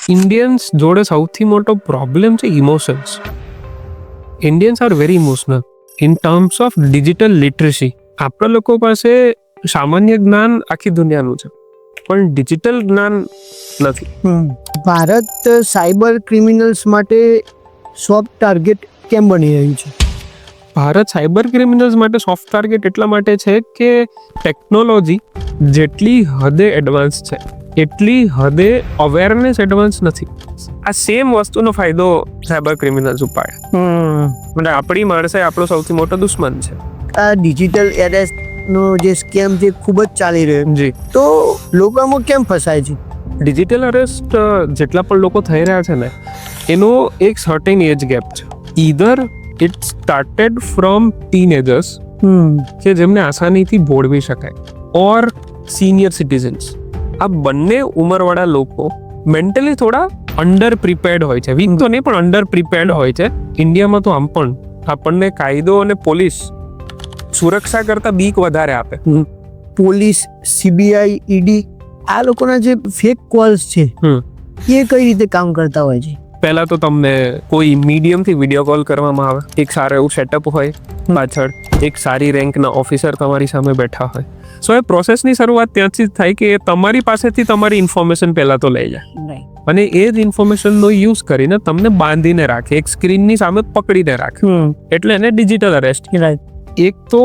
Indians જોડે સૌથી મોટો પ્રોબ્લેમ છે emotions. Indians are very emotional in terms of digital literacy. આપણા લોકો પાસે સામાન્ય જ્ઞાન આખી દુનિયાનું છે, પણ ડિજિટલ જ્ઞાન નથી. ભારત સાયબર ક્રિમિનલ્સ માટે સોફ્ટ ટાર્ગેટ કેમ બની રહ્યું છે? ભારત સાયબર ક્રિમિનલ્સ માટે સોફ્ટ ટાર્ગેટ એટલા માટે છે કે ટેકનોલોજી જેટલી હદે એડવાન્સ છે એટલી હદે અવેરનેસ એડવાન્સ નથી. આ સેમ વસ્તુનો ફાયદો સાયબર ક્રિમિનલ્સ ઉપાડે. એટલે આપણી માણસે આપણો સૌથી મોટો દુશ્મન છે. આ ડિજિટલ એરેસ્ટનો જે સ્કેમ છે ખૂબ જ ચાલી રહ્યો જી, તો લોકો આમાં કેમ ફસાય છે? ડિજિટલ અરેસ્ટ જેટલા પણ લોકો થઈ રહ્યા છે ને, એનો એક સર્ટેન એજ ગેપ છે. Either it started from teenagers કે જેમને આસાનીથી ભોળવી શકાય, ઓર સિનિયર સિટીઝન્સ. આ બંને ઉંમરવાળા લોકો મેન્ટલી થોડા અંડર પ્રિપેર્ડ હોય છે. વીક તો નહીં, પણ અંડર પ્રિપેર્ડ હોય છે. ઇન્ડિયામાં તો આમ પણ આપણને કાયદો અને પોલીસ સુરક્ષા કરતા બીક વધારે આપે. પોલીસ, સીબીઆઈ, ઈડી આ લોકોના જે ફેક કોલ્સ છે એ કઈ રીતે કામ કરતા હોય છે? પહેલા તો તમને કોઈ મીડિયમથી વિડીયો કોલ કરવામાં આવે, એક સારું એવું સેટઅપ હોય, પાછળ એક સારી રેન્કના ઓફિસર તમારી સામે બેઠા હોય. સો એ પ્રોસેસની શરૂઆત ત્યાંથી જ થાય કે એ તમારી પાસેથી તમારી ઇન્ફોર્મેશન પહેલા તો લઈ જાય, અને એ જ ઇન્ફોર્મેશનનો યુઝ કરીને તમને બાંધીને રાખે, એક સ્ક્રીનની સામે પકડીને રાખે. એટલે એને ડિજિટલ અરેસ્ટ. એક તો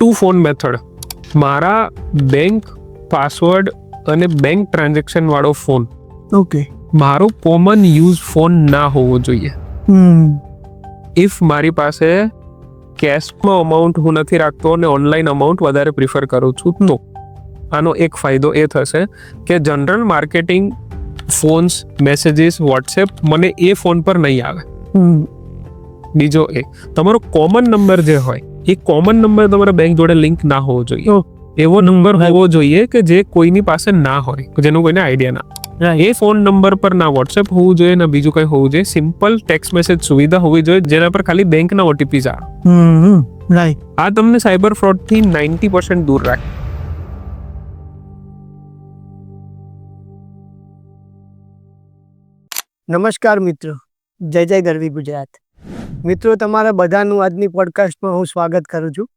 2 ફોન મેથડ, મારા બેંક પાસવર્ડ અને બેંક ટ્રાન્ઝેક્શન વાળો ફોન ઓકે મારો કોમન યુઝ ફોન ના હોવો જોઈએ. ઇફ મારી પાસે કેશમાં અમાઉન્ટ હું નથી રાખતો અને ઓનલાઈન અમાઉન્ટ વધારે પ્રિફર કરું છું તો આનો એક ફાયદો એ થશે કે general marketing phones, messages, WhatsApp મને એ ફોન પર નહીં આવે. બીજો એ તમારો કોમન નંબર જે હોય એ કોમન નંબર તમારા બેંક જોડે લિંક ના હોવો જોઈએ. એવો નંબર હોવો જોઈએ કે જે કોઈની પાસે ના હોય, જેનો કોઈને આઈડિયા ના. એ ફોન નંબર પર ના વોટ્સએપ હોવું જોઈએ, ના બીજું કંઈ હોવું જોઈએ. સિમ્પલ ટેક્સ્ટ મેસેજ સુવિધા હોવી જોઈએ જેના પર ખાલી બેંકના ઓટીપી આવે. આ તમને સાયબર ફ્રોડથી 90% દૂર રાખે. નમસ્કાર મિત્રો, જય જય ગરવી ગુજરાત. મિત્રો, તમારા બધાનું આજની પોડકાસ્ટમાં હું સ્વાગત કરું છું.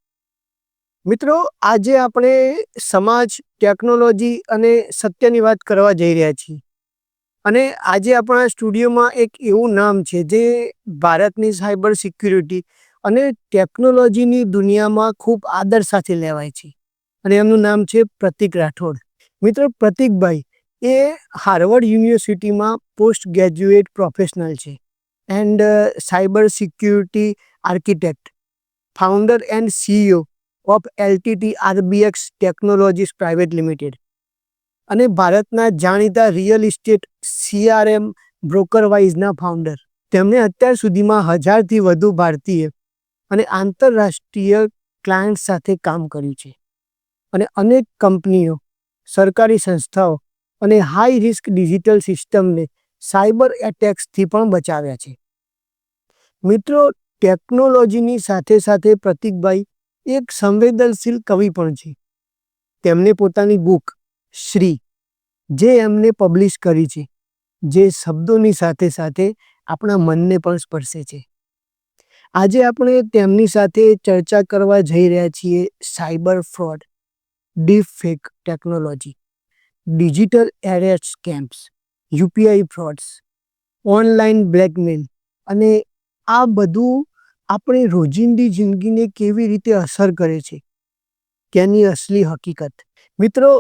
મિત્રો, આજે આપણે સમાજ, ટેકનોલોજી અને સત્યની વાત કરવા જઈ રહ્યા છીએ. અને આજે આપણા સ્ટુડિયોમાં એક એવું નામ છે જે ભારતની સાયબર સિક્યુરિટી અને ટેકનોલોજીની દુનિયામાં ખૂબ આદર સાથે લેવાય છે, અને એમનું નામ છે પ્રતિક રાઠોડ. મિત્રો, પ્રતિકભાઈ એ હાર્વર્ડ યુનિવર્સિટીમાં પોસ્ટ ગ્રેજ્યુએટ પ્રોફેશનલ છે and cyber security architect, founder and CEO of LTT RBX technologies private limited, અને ભારતના જાણીતા રિયલ ઇસ્ટેટ CRM બ્રોકરવાઇઝના ફાઉન્ડર. તેમણે અત્યાર સુધીમાં 1000થી વધુ ભારતીય અને આંતરરાષ્ટ્રીય ક્લાયન્ટ સાથે કામ કર્યું છે, અને અનેક કંપનીઓ, સરકારી સંસ્થાઓ અને હાઈ રિસ્ક ડિજિટલ સિસ્ટમને સાયબર એટેક્સથી પણ બચાવ્યા છે. મિત્રો, ટેકનોલોજીની સાથે સાથે પ્રતિકભાઈ એક સંવેદનશીલ કવિ પણ છે. તેમને પોતાની બુક શ્રી જે એમને પબ્લિશ કરી છે, જે શબ્દોની સાથે સાથે આપણા મનને પણ સ્પર્શે છે. આજે આપણે તેમની સાથે ચર્ચા કરવા જઈ રહ્યા છીએ cyber fraud, deep fake technology, digital arrest scams, UPI frauds, online blackmail, અને આ બધું આપણી રોજિંદી જિંદગીને કેવી રીતે અસર કરે છે તેની અસલી હકીકત. મિત્રો,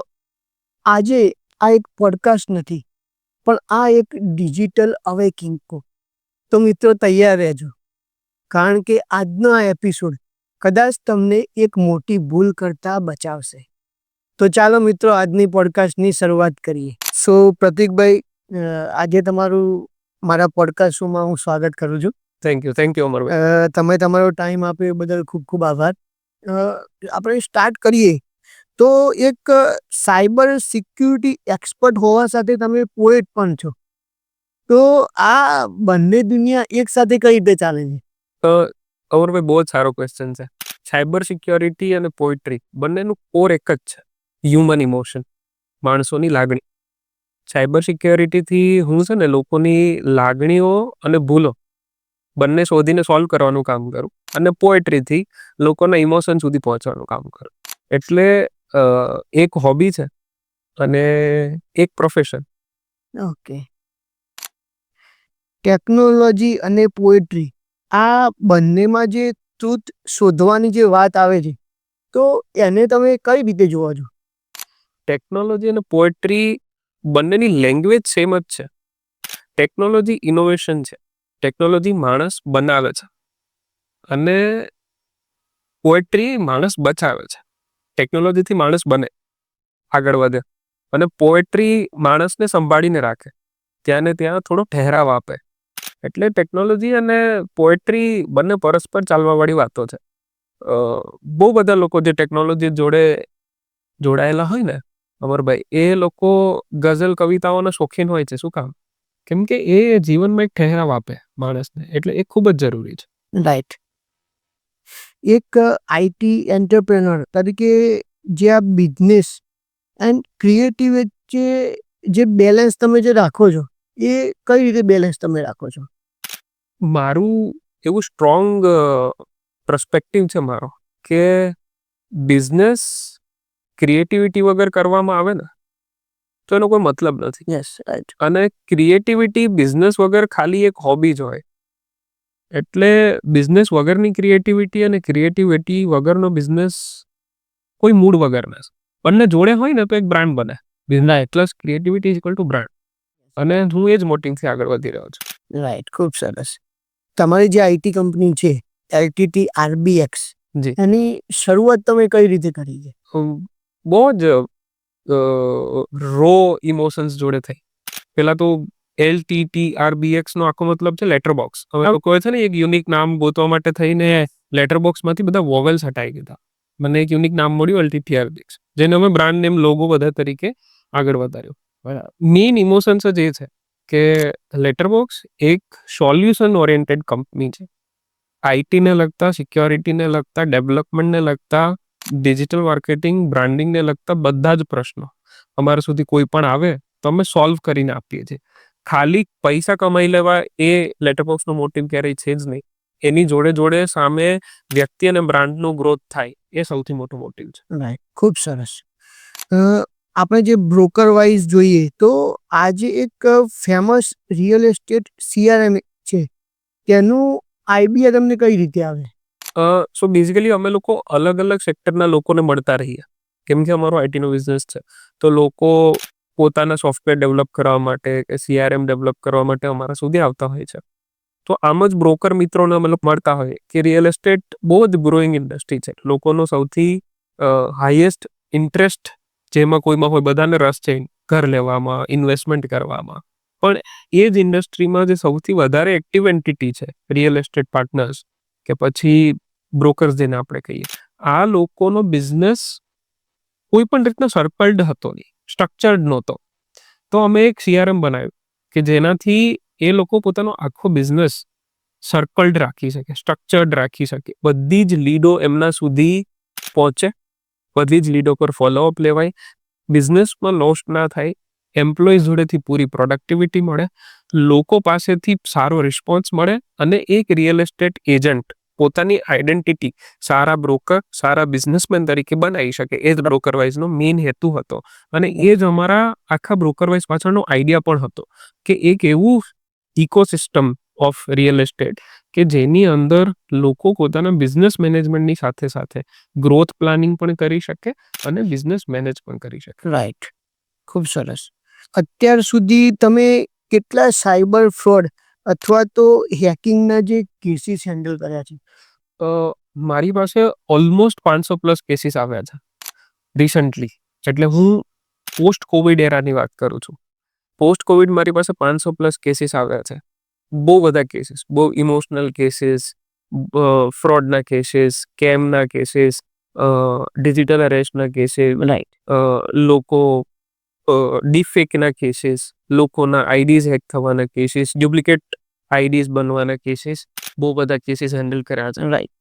આજે આ એક પોડકાસ્ટ નથી, પણ આ એક ડિજિટલ અવેકિંગ. તો મિત્રો, તૈયાર રહેજો, કારણ કે આજનો આ એપિસોડ કદાચ તમને એક મોટી ભૂલ કરતા બચાવશે. તો ચાલો મિત્રો, આજની પોડકાસ્ટની શરૂઆત કરીએ. સો પ્રતિકભાઈ, આજે તમારું મારા પોડકાસ્ટ શોમાં હું સ્વાગત કરું છું. Thank you અમરભાઈ. તમે તમારો ટાઈમ આપ્યો એ બદલ ખૂબ ખૂબ આભાર. આપણે સ્ટાર્ટ કરીએ તો એક સાયબર સિક્યુરિટી એક્સપર્ટ હોવા સાથે તમે પોએટ પણ છો, તો આ બંને દુનિયા એક સાથે કઈ રીતે ચાલે છે? અમરભાઈ, બહુ જ સારો ક્વેશ્ચન છે. સાયબર સિક્યોરિટી અને પોએટ્રી બંનેનું કોર એક જ છે, હ્યુમન ઇમોશન, માણસોની લાગણી. સાયબર સિક્યોરિટીથી હું છે ને લોકોની લાગણીઓ અને ભૂલો બંને શોધીને સોલ્વ કરવાનું કામ કરું, અને પોએટ્રીથી લોકોના ઇમોશન સુધી પહોંચવાનું કામ કરું. એટલે એક હોબી છે અને એક પ્રોફેશન. ઓકે. ટેકનોલોજી અને પોએટ્રી, આ બંનેમાં જે ટ્રુથ શોધવાની જે વાત આવે છે, તો એને તમે કઈ રીતે જોવો છો? ટેકનોલોજી અને પોએટ્રી બંનેની લેંગ્વેજ સેમ જ છે. ટેકનોલોજી ઇનોવેશન છે, ટેકનોલોજી માણસ બનાવે છે, અને પોએટ્રી માણસ બચાવે છે. ટેકનોલોજીથી માણસ બને, આગળ વધે, અને પોએટ્રી માણસને સંભાળીને રાખે, ત્યાં ને ત્યાં થોડો ઠહેરાવ આપે. એટલે ટેકનોલોજી અને પોએટ્રી બંને પરસ્પર ચાલવાવાળી વાતો છે. બહુ બધા લોકો જે ટેકનોલોજી જોડે જોડાયેલા હોય ને અમરભાઈ, એ લોકો ગઝલ કવિતાઓના શોખીન હોય છે. શું કામ? કેમ કે એ જીવનમાં એક ઠહેરાવ આપે માણસને, એટલે એ ખૂબ જ જરૂરી છે. રાઈટ. એક આઈટી એન્ટરપ્રેનર તરીકે જે આ બિઝનેસ એન્ડ ક્રિએટિવ વચ્ચે જે બેલેન્સ તમે જે રાખો છો, એ કઈ રીતે બેલેન્સ તમે રાખો છો? મારું એવું સ્ટ્રોંગ પર્સપેક્ટિવ છે મારો, કે બિઝનેસ ક્રિએટિવિટી વગર કરવામાં આવે ને તો એનો કોઈ મતલબ નથી. Yes, right. અને ક્રિએટિવિટી બિઝનેસ વગર ખાલી એક હોબી જ હોય. એટલે બિઝનેસ વગરની ક્રિએટિવિટી અને ક્રિએટિવિટી વગરનો બિઝનેસ કોઈ મૂડ વગરના છે. બંને જોડે હોય ને તો એક બ્રાન્ડ બને. Business plus creativity is equal to brand. અને હું એ જ મોટિવથી આગળ વધી રહ્યો છું. રાઈટ, ખૂબ સરસ. તમારી જે આઈટી કંપની છે LTT RBX, જી, એની શરૂઆત તમે કઈ રીતે કરી છે? બહુ જ રો ઇમોશન્સ જોડે થઈ. પેલા તો LTTRBX નો આખો મતલબ છે લેટર બોક્સ. હવે લોકોએ છે ને એક યુનિક નામ ગોતવા માટે થઈને લેટર બોક્સમાંથી બધા વોવેલ્સ હટાવી દીધા. મને એક યુનિક નામ મળ્યું LTTRBX, જેને અમે બ્રાન્ડ નેમ લોગો બધા તરીકે આગળ વધાર્યો. મેઇન ઇમોશન્સ જ એ છે કે લેટર બોક્સ એક સોલ્યુશન ઓરિએન્ટેડ કંપની છે. આઈટીને લગતા, સિક્યોરિટીને લગતા, ડેવલપમેન્ટને લગતા, ડિજિટલ માર્કેટિંગ, બ્રાન્ડિંગને લગતા બધા જ પ્રશ્નો અમારા સુધી કોઈ પણ આવે તો અમે સોલ્વ કરીને આપીએ છીએ. ખાલી પૈસા કમાઈ લેવા એ લેટરબોક્સનો મોટિવ ક્યારેય છે જ નહીં. એની જોડે જોડે સામે વ્યક્તિ અને બ્રાન્ડનો ગ્રોથ થાય, એ સૌથી મોટો મોટિવ છે. રાઈટ, ખૂબ સરસ. આપણે જે બ્રોકર વાઇઝ જોઈએ તો આજે એક ફેમસ રિયલ એસ્ટેટ CRM છે, તેનું આઈડિયા તમને કઈ રીતે આવે? સો બેઝિકલી અમે લોકો અલગ અલગ સેક્ટરના લોકોને મળતા રહીએ. કેમ કે અમારો આઈટીનો બિઝનેસ છે, તો લોકો પોતાના સોફ્ટવેર ડેવલપ કરવા માટે કે CRM ડેવલપ કરવા માટે અમારા સુધી આવતા હોય છે. તો આમ જ બ્રોકર મિત્રોને અમે લોકો મળતા હોય કે રિયલ એસ્ટેટ બહુ જ ગ્રોઈંગ ઇન્ડસ્ટ્રી છે. લોકોનો સૌથી હાઈએસ્ટ ઇન્ટરેસ્ટ જેમાં કોઈમાં હોય, બધાને રસ છે ઘર લેવામાં, ઇન્વેસ્ટમેન્ટ કરવામાં. પણ એ જ ઇન્ડસ્ટ્રીમાં જે સૌથી વધારે એક્ટિવ એન્ટિટી છે રિયલ એસ્ટેટ પાર્ટનર્સ કે પછી બ્રોકર્સ જેને આપણે કહીએ, આ લોકોનો બિઝનેસ કોઈ પણ રીતનો સર્કલ્ડ હતો નહીં, સ્ટ્રક્ચર્ડ નહોતો. તો અમે એક CRM બનાવ્યું કે જેનાથી એ લોકો પોતાનો આખો બિઝનેસ સર્કલ્ડ રાખી શકે, સ્ટ્રક્ચર્ડ રાખી શકે. બધી જ લીડો એમના સુધી પહોંચે, બધી જ લીડો પર ફોલોઅપ લેવાય, બિઝનેસમાં લોસ ના થાય, એમ્પ્લોઈઝ જોડેથી પૂરી પ્રોડક્ટિવિટી મળે, લોકો પાસેથી સારો રિસ્પોન્સ મળે, અને એક રિયલ એસ્ટેટ એજન્ટ પોતાની આઈડેન્ટિટી સારા બ્રોકર, સારા બિઝનેસમેન તરીકે બનાવી શકે. એ જ બ્રોકર વાઇઝનો મેઇન હેતુ હતો. અને એ જ અમારા આખા બ્રોકર વાઇઝ પાછળનો આઈડિયા પણ હતો કે એક એવું ઇકોસિસ્ટમ ઓફ રિયલ એસ્ટેટ કે જેની અંદર લોકો પોતાના બિઝનેસ મેનેજમેન્ટની સાથે સાથે ગ્રોથ પ્લાનિંગ પણ કરી શકે અને બિઝનેસ મેનેજ પણ કરી શકે. રાઈટ, ખૂબ સરસ. અત્યાર સુધી તમે કેટલા સાયબર ફ્રોડ અથવા તો હેકિંગના જે કેસીસ હેન્ડલ કર્યા છે? મારી પાસે ઓલમોસ્ટ 500+ કેસીસ આવ્યા છે રિસન્ટલી. એટલે હું પોસ્ટ કોવિડ એરાની વાત કરું છું. પોસ્ટ કોવિડ મારી પાસે 500+ કેસીસ આવ્યા છે. બહુ બધા કેસીસ, બહુ ઇમોશનલ કેસીસ, ફ્રોડના કેસીસ, સ્કેમના કેસીસ, ડિજિટલ અરેસ્ટના કેસીસ, લોકો ડીફેકના કેસીસ, લોકોના આઈડીઝ હેક થવાના કેસીસ, ડુપ્લિકેટ આઈડીઝ બનવાના કેસીસ, બહુ બધા કેસીસ હેન્ડલ કર્યા છે. રાઈટ.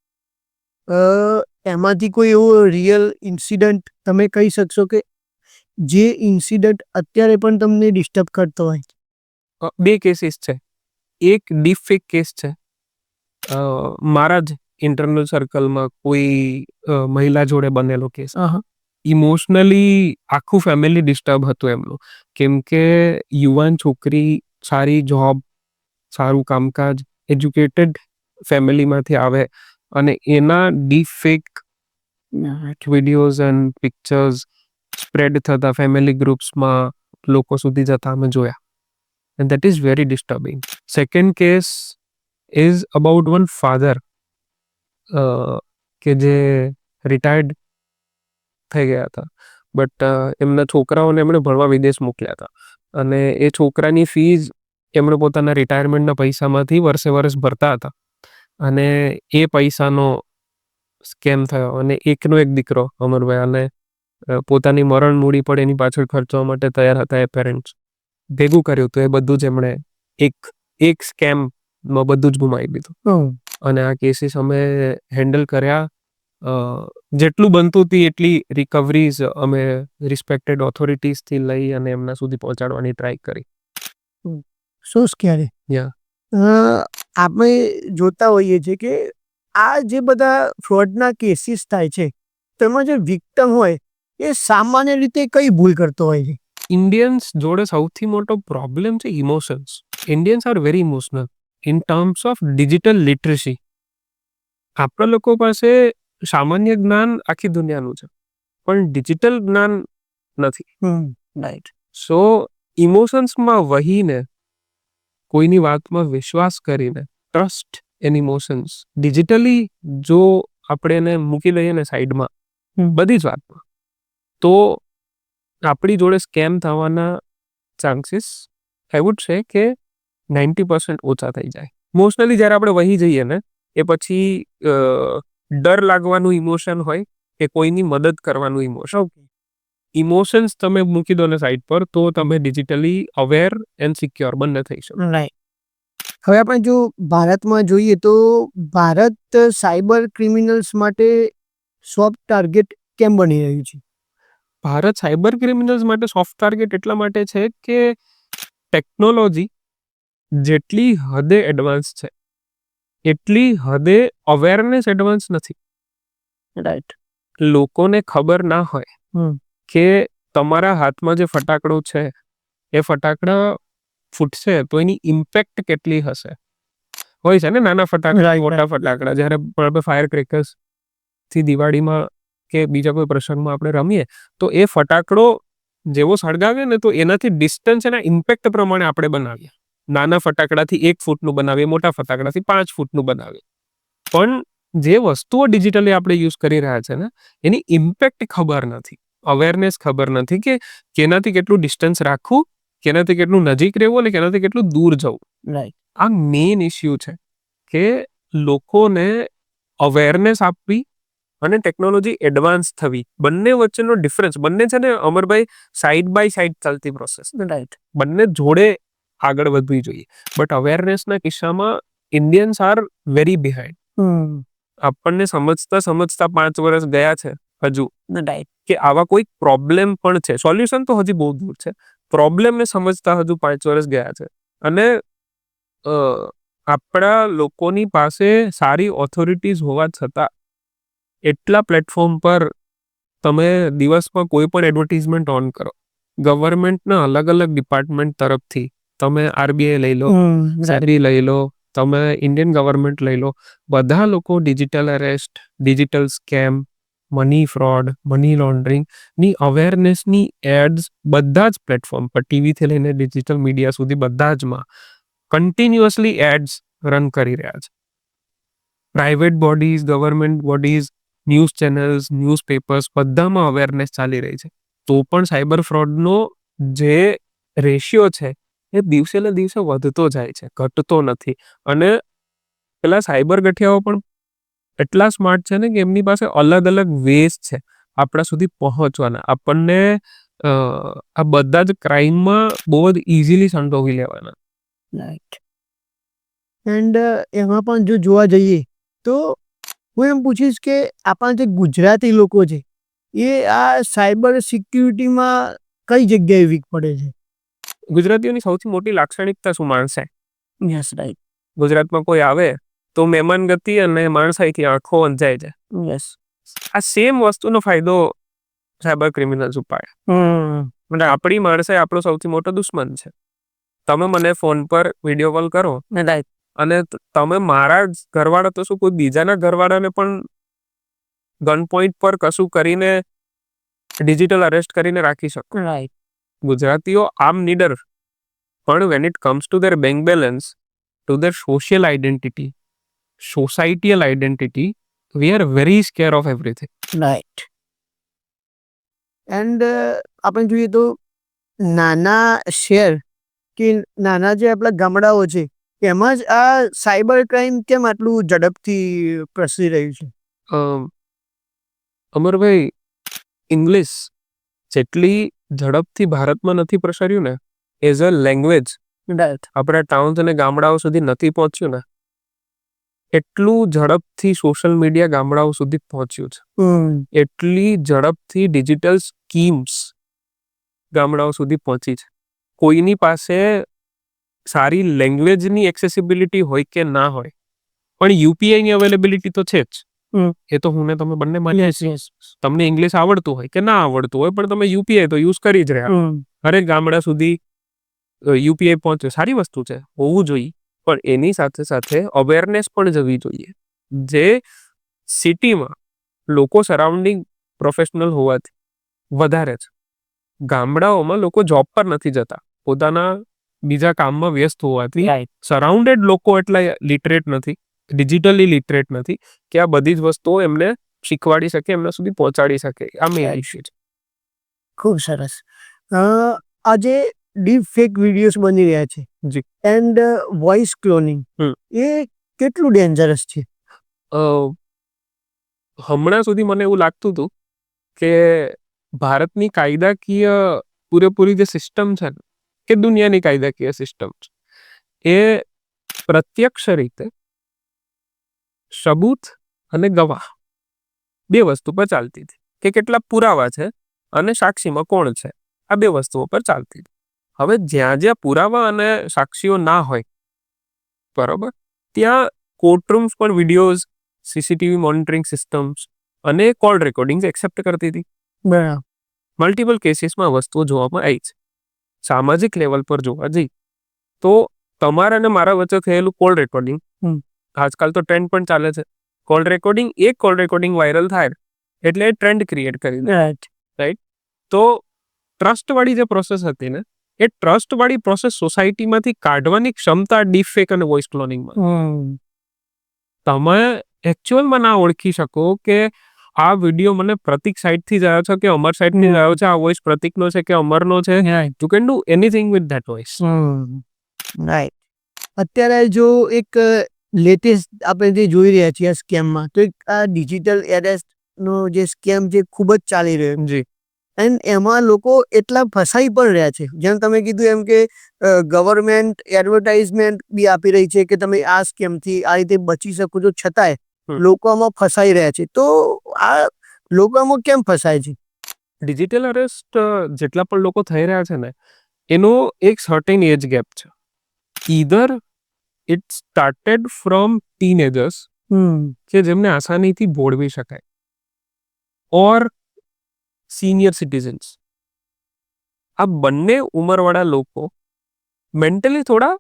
એમાંથી કોઈ એવો રિયલ ઇન્સિડન્ટ તમે કહી શકશો કે જે ઇન્સિડન્ટ અત્યારે પણ તમને ડિસ્ટર્બ કરતો હોય? બે કેસીસ છે. એક ડીપ ફેક કેસ છે. મારા જ ઇન્ટરનલ સર્કલમાં કોઈ મહિલા જોડે બનેલો કેસ. ઇમોશનલી આખું ફેમિલી ડિસ્ટર્બ હતું એમનું, કેમ કે યુવાન છોકરી સારી જોબ, સારું કામકાજ, એજ્યુકેટેડ ફેમિલીમાંથી આવે અને એના deep fake videos and pictures spread થતા ફેમિલી ગ્રુપ્સમાં લોકો સુધી જતા અમે જોયા. And that is very disturbing. Second case is about one father કે જે રિટાયર્ડ થઈ ગયા હતા, બટ એમના છોકરાઓને એમણે ભણવા વિદેશ મોકલ્યા હતા અને એ છોકરાની ફીઝ એમણે પોતાના રિટાયરમેન્ટના પૈસામાંથી વર્ષે ભરતા હતા અને એ પૈસાનો સ્કેમ થયો અને એકનો એક દીકરો અમરભાઈ અને પોતાની મરણ મૂડી પણ એની પાછળ ખર્ચવા માટે તૈયાર હતા. એ પેરેન્ટ્સ ભેગું કર્યું તો એ બધું જ એમણે એક સ્કેમમાં બધું જ ગુમાવી દીધું. અને આ કેસીસ અમે હેન્ડલ કર્યા. જેટલું બનતું હતી એટલી રિકવરીઝ અમે રિસ્પેક્ટેડ ઓથોરિટીઝથી લઈ અને એમના સુધી પહોંચાડવાની ટ્રાય કરી. સો સ્કેરી. આપણે જોતા હોઈએ છીએ કે આ જે બધા ફ્રોડના કેસીસ થાય છે તેમાં જે વિક્ટમ હોય એ સામાન્ય રીતે કઈ ભૂલ કરતો હોય છે? ઇન્ડિયન્સ જોડે સૌથી મોટો પ્રોબ્લેમ છે emotions. Indians are very emotional in terms of digital literacy. આપણા લોકો પાસે સામાન્ય જ્ઞાન આખી દુનિયાનું છે પણ ડિજિટલ જ્ઞાન નથી. રાઈટ. સો ઇમોશન્સમાં વહીને કોઈની વાતમાં વિશ્વાસ કરીને ટ્રસ્ટ એન ઇમોશન્સ ડિજિટલી જો આપણે એને મૂકી દઈએ ને સાઈડમાં બધી જ વાતમાં, તો આપણી જોડે સ્કેમ થવાના ચાન્સીસ આઈ વુડ સે કે 90% ઓછા થઈ જાય. ઇમોશનલી જ્યારે આપણે વહી જઈએ ને એ પછી ડર લાગવાનું ઇમોશન હોય કે કોઈની મદદ કરવાનું ઇમોશન. ઇમોશન્સ તમે મૂકી દો ને સાઈડ પર તો તમે ડિજિટલી અવેર એન્ડ સિક્યોર બંને થઈ શકો. રાઈટ. હવે આપણે જો ભારતમાં જોઈએ તો ભારત સાયબર ક્રિમિનલ્સ માટે સોફ્ટ ટાર્ગેટ કેમ બની રહ્યું છે? ભારત સાયબર ક્રિમિનલ્સ માટે સોફ્ટ ટાર્ગેટ એટલા માટે છે કે ટેકનોલોજી જેટલી હદે એડવાન્સ છે એટલી હદે અવેરનેસ એડવાન્સ નથી. રાઈટ. લોકોને ખબર ના હોય કે તમારા હાથમાં જે ફટાકડો છે એ ફટાકડા ફૂટશે તો એની ઇમ્પેક્ટ કેટલી હશે. હોય છે ને નાના ફટાકડા, મોટા ફટાકડા. જ્યારે ફાયર ક્રેકર્સ થી દિવાળીમાં કે બીજા કોઈ પ્રસંગમાં આપણે રમીએ તો એ ફટાકડો જેવો સળગાવે ને તો એનાથી ડિસ્ટન્સ એના ઇમ્પેક્ટ પ્રમાણે આપણે બનાવીએ. નાના ફટાકડાથી 1 ફૂટનું બનાવીએ, મોટા ફટાકડાથી 5 ફૂટનું બનાવીએ. પણ જે વસ્તુઓ ડિજિટલી આપણે યુઝ કરી રહ્યા છે ને એની ઇમ્પેક્ટ ખબર નથી, અવેરનેસ ખબર નથી કે કેનાથી કેટલું ડિસ્ટન્સ રાખવું, કેનાથી કેટલું નજીક રહેવું અને કેનાથી કેટલું દૂર જવું. રાઈટ. આ મેઇન ઇસ્યુ છે કે લોકોને અવેરનેસ આપવી અને ટેકનોલોજી એડવાન્સ થવી, બંને વચ્ચેનો ડિફરન્સ. બંને છે ને અમરભાઈ સાઈડ બાય સાઈડ ચાલતી પ્રોસેસ. રાઈટ. બંને જોડે આગળ વધવી જોઈએ. બટ અવેરનેસના કિસ્સામાં ઇન્ડિયન્સ આર વેરી બિહાઇન્ડ. આપણને સમજતા 5 વર્ષ ગયા છે હજુ. રાઈટ. કે આવા કોઈ પ્રોબ્લેમ પણ છે. સોલ્યુશન તો હજી બહુ દૂર છે. પ્રોબ્લેમને સમજતા હજુ 5 વર્ષ ગયા છે. અને આપણા લોકોની પાસે સારી ઓથોરિટીઝ હોવા છતાં એટલા પ્લેટફોર્મ પર તમે દિવસમાં કોઈ પણ એડવર્ટિઝમેન્ટ ઓન કરો, ગવર્મેન્ટના અલગ અલગ ડિપાર્ટમેન્ટ તરફથી, તમે આરબીઆઈ લઈ લો, સેબી લઈ લો, તમે ઇન્ડિયન ગવર્મેન્ટ લઈ લો, બધા લોકો digital arrest, digital scam, money fraud, money laundering ની અવેરનેસની એડ્સ બધા જ પ્લેટફોર્મ પર, ટીવીથી લઈને ડિજિટલ મીડિયા સુધી બધા જમાં કન્ટિન્યુઅસલી એડ્સ રન કરી રહ્યા છે. Private bodies, government bodies, news channels, newspapers બધામાં અવેરનેસ ચાલી રહી છે. તો પણ સાયબર ફ્રોડનો જે રેશિયો છે એ દિવસે ને દિવસે વધતો જાય છે, ઘટતો નથી. અને પેલા સાયબર ગઠિયાઓ પણ એટલા સ્માર્ટ છે ને કે એમની પાસે અલગ અલગ વેઝ છે આપણા સુધી પહોંચવાના. આપણને આ બધા જ ક્રાઇમમાં બહુ જ ઇઝીલી સંડોવી લેવાના. રાઈટ. એન્ડ એમાં પણ જો જોવા જઈએ તો હું એમ પૂછીશ કે આપણા જે ગુજરાતી લોકો છે એ આ સાયબર સિક્યુરિટીમાં કઈ જગ્યાએ વીક પડે છે? ગુજરાતીઓની સૌથી મોટી લાક્ષણિકતા શું? માણસાઈ. Yes, right. ગુજરાતમાં કોઈ આવે તો મહેમાન ગતિ અને માણસાઈથી આંખો અંજાય છે. યસ. આ સેમ વસ્તુનો ફાયદો સાયબર ક્રિમિનલ્સ ઉપાડે. એટલે આપણી માણસાઈ આપણો સૌથી મોટો દુશ્મન છે. તમે મને ફોન પર વિડીયો કોલ કરો રાઈટ. અને તમે મારા જ ઘરવાળા તો શું કોઈ બીજાના ઘરવાળાને પણ ગન પોઈન્ટ પર કશું કરીને ડિજિટલ અરેસ્ટ કરીને રાખી શકો. રાઈટ. ગુજરાતીઓ આમ નીડર, પણ when it comes to their bank balance, to their social identity, societal identity, we are very scare of everything. Right. And આપણે જોઈએ તો નાના શહેર કે નાના જે આપણા ગામડાઓ છે એમાં જ આ સાયબર ક્રાઇમ કેમ આટલું ઝડપથી પ્રસરી રહ્યું છે? અમરભાઈ, ઇંગ્લિશ જેટલી ઝડપથી ભારતમાં નથી પ્રસર્યું ને, એઝ અ લેંગ્વેજ રાઈટ. આપણા ટાઉન્સ અને ગામડાઓ સુધી નથી પહોંચ્યું ને, એટલું ઝડપથી સોશિયલ મીડિયા ગામડાઓ સુધી પહોંચ્યું છે. એટલી ઝડપથી ડિજિટલ સ્કીમ્સ ગામડાઓ સુધી પહોંચી છે. કોઈની પાસે સારી લેંગ્વેજની એક્સેસિબિલિટી હોય કે ના હોય, પણ યુપીઆઈની અવેલેબિલિટી તો છે જ. એ તો હું ને તમે બંને માનીએ છીએ. તમને ઇંગ્લિશ આવડતું હોય કે ના આવડતું હોય, પણ તમે યુપીઆઈ તો યુઝ કરી જ રહ્યા. હરેક ગામડા સુધી યુપીઆઈ પહોંચે, સારી વસ્તુ છે, હોવું જોઈએ. પણ એની સાથે સાથે અવેરનેસ પણ જવી જોઈએ. જે સિટીમાં લોકો સરાઉન્ડિંગ પ્રોફેશનલ હોવાથી વધારે છે, ગામડાઓમાં લોકો જોબ પર નથી જતા, પોતાના બીજા કામમાં વ્યસ્ત હોવાથી સરાઉન્ડેડ લોકો એટલા લિટરેટ નથી, ડિજિટલી લિટરેટ નથી કે આ બધી જ વસ્તુઓ એમને શીખવાડી શકે, એમના સુધી પહોંચાડી શકે. આ મેઇન ઇશ્યુ છે. ખૂબ સરસ. આજે ડીપ ફેક વિડીયોઝ બની રહ્યા છે જી. એન્ડ વોઇસ ક્લોનિંગ, એ કેટલું ડેન્જરસ છે? હમણાં સુધી મને એવું લાગતું હતું કે ભારતની કાયદાકીય પૂરેપૂરી જે સિસ્ટમ છે ને, કે દુનિયાની કાયદાકીય સિસ્ટમ છે, એ પ્રત્યક્ષ રીતે સબૂત અને ગવાહ બે વસ્તુ પર ચાલતી હતી, કે કેટલા પુરાવા છે અને સાક્ષીમાં કોણ છે, આ બે વસ્તુઓ પર ચાલતી હતી. હવે જ્યાં જ્યાં પુરાવા અને સાક્ષીઓ ના હોય, બરોબર, ત્યાં કોર્ટરૂમ્સ પર વિડીયોઝ, સીસીટીવી મોનિટરિંગ સિસ્ટમ્સ અને કોલ રેકોર્ડિંગ્સ એક્સેપ્ટ કરતી હતી. બરાબર. મલ્ટિપલ કેસીસમાં વસ્તુઓ જોવામાં આવી છે. સામાજિક લેવલ પર જોવા જઈએ તો તમારા અને મારા વચ્ચે થયેલું કોલ રેકોર્ડિંગ, આજકાલ તો ટ્રેન્ડ પણ ચાલે છે, કોલ રેકોર્ડિંગ, એક કોલ રેકોર્ડિંગ વાયરલ થાય એટલે એ ટ્રેન્ડ ક્રિએટ કરી દે. રાઈટ. તો ટ્રસ્ટવાળી જે પ્રોસેસ હતી ને, એ ટ્રસ્ટવાળી પ્રોસેસ સોસાયટીમાંથી કાઢવાની ક્ષમતા ડીપ ફેક અને વોઇસ ક્લોનિંગમાં. તમે એકચ્યુઅલમાં ના ઓળખી શકો કે આ વિડીયો મને પ્રતિક સાઈડથી જ આવ્યો છે કે અમર સાઈડથી જ આવ્યો છે, આ વોઇસ પ્રતિકનો છે કે અમરનો છે. You can do anything with that voice. Right. અત્યારે જો એક લેટેસ્ટ આપણે જે જોઈ રહ્યા છીએ આ સ્કેમમાં, તો એક આ ડિજિટલ એરેસ્ટનો જે સ્કેમ જે ખૂબ જ ચાલી રહ્યો જી. એન્ડ એમાં લોકો એટલા ફસાઈ પણ રહ્યા છે, જેમ તમે કીધું એમ કે ગવર્મેન્ટ એડવર્ટાઇઝમેન્ટ બી આપી રહી છે કે તમે આ સ્કેમથી આ રીતે બચી શકો છો, છતાંય લોકો આમાં ફસાઈ રહ્યા છે. તો આ લોકો આમાં કેમ ફસાય છે? ડિજિટલ અરેસ્ટ જેટલા પણ લોકો થઈ રહ્યા છે ને, એનો એક સર્ટેન એજ ગેપ છે. Either it started from teenagers કે જેમને આસાનીથી ભોળવી શકાય, ઓર સિનિયર સિટીઝન્સ. આ બંને ઉંમરવાળા લોકો મેન્ટલી થોડા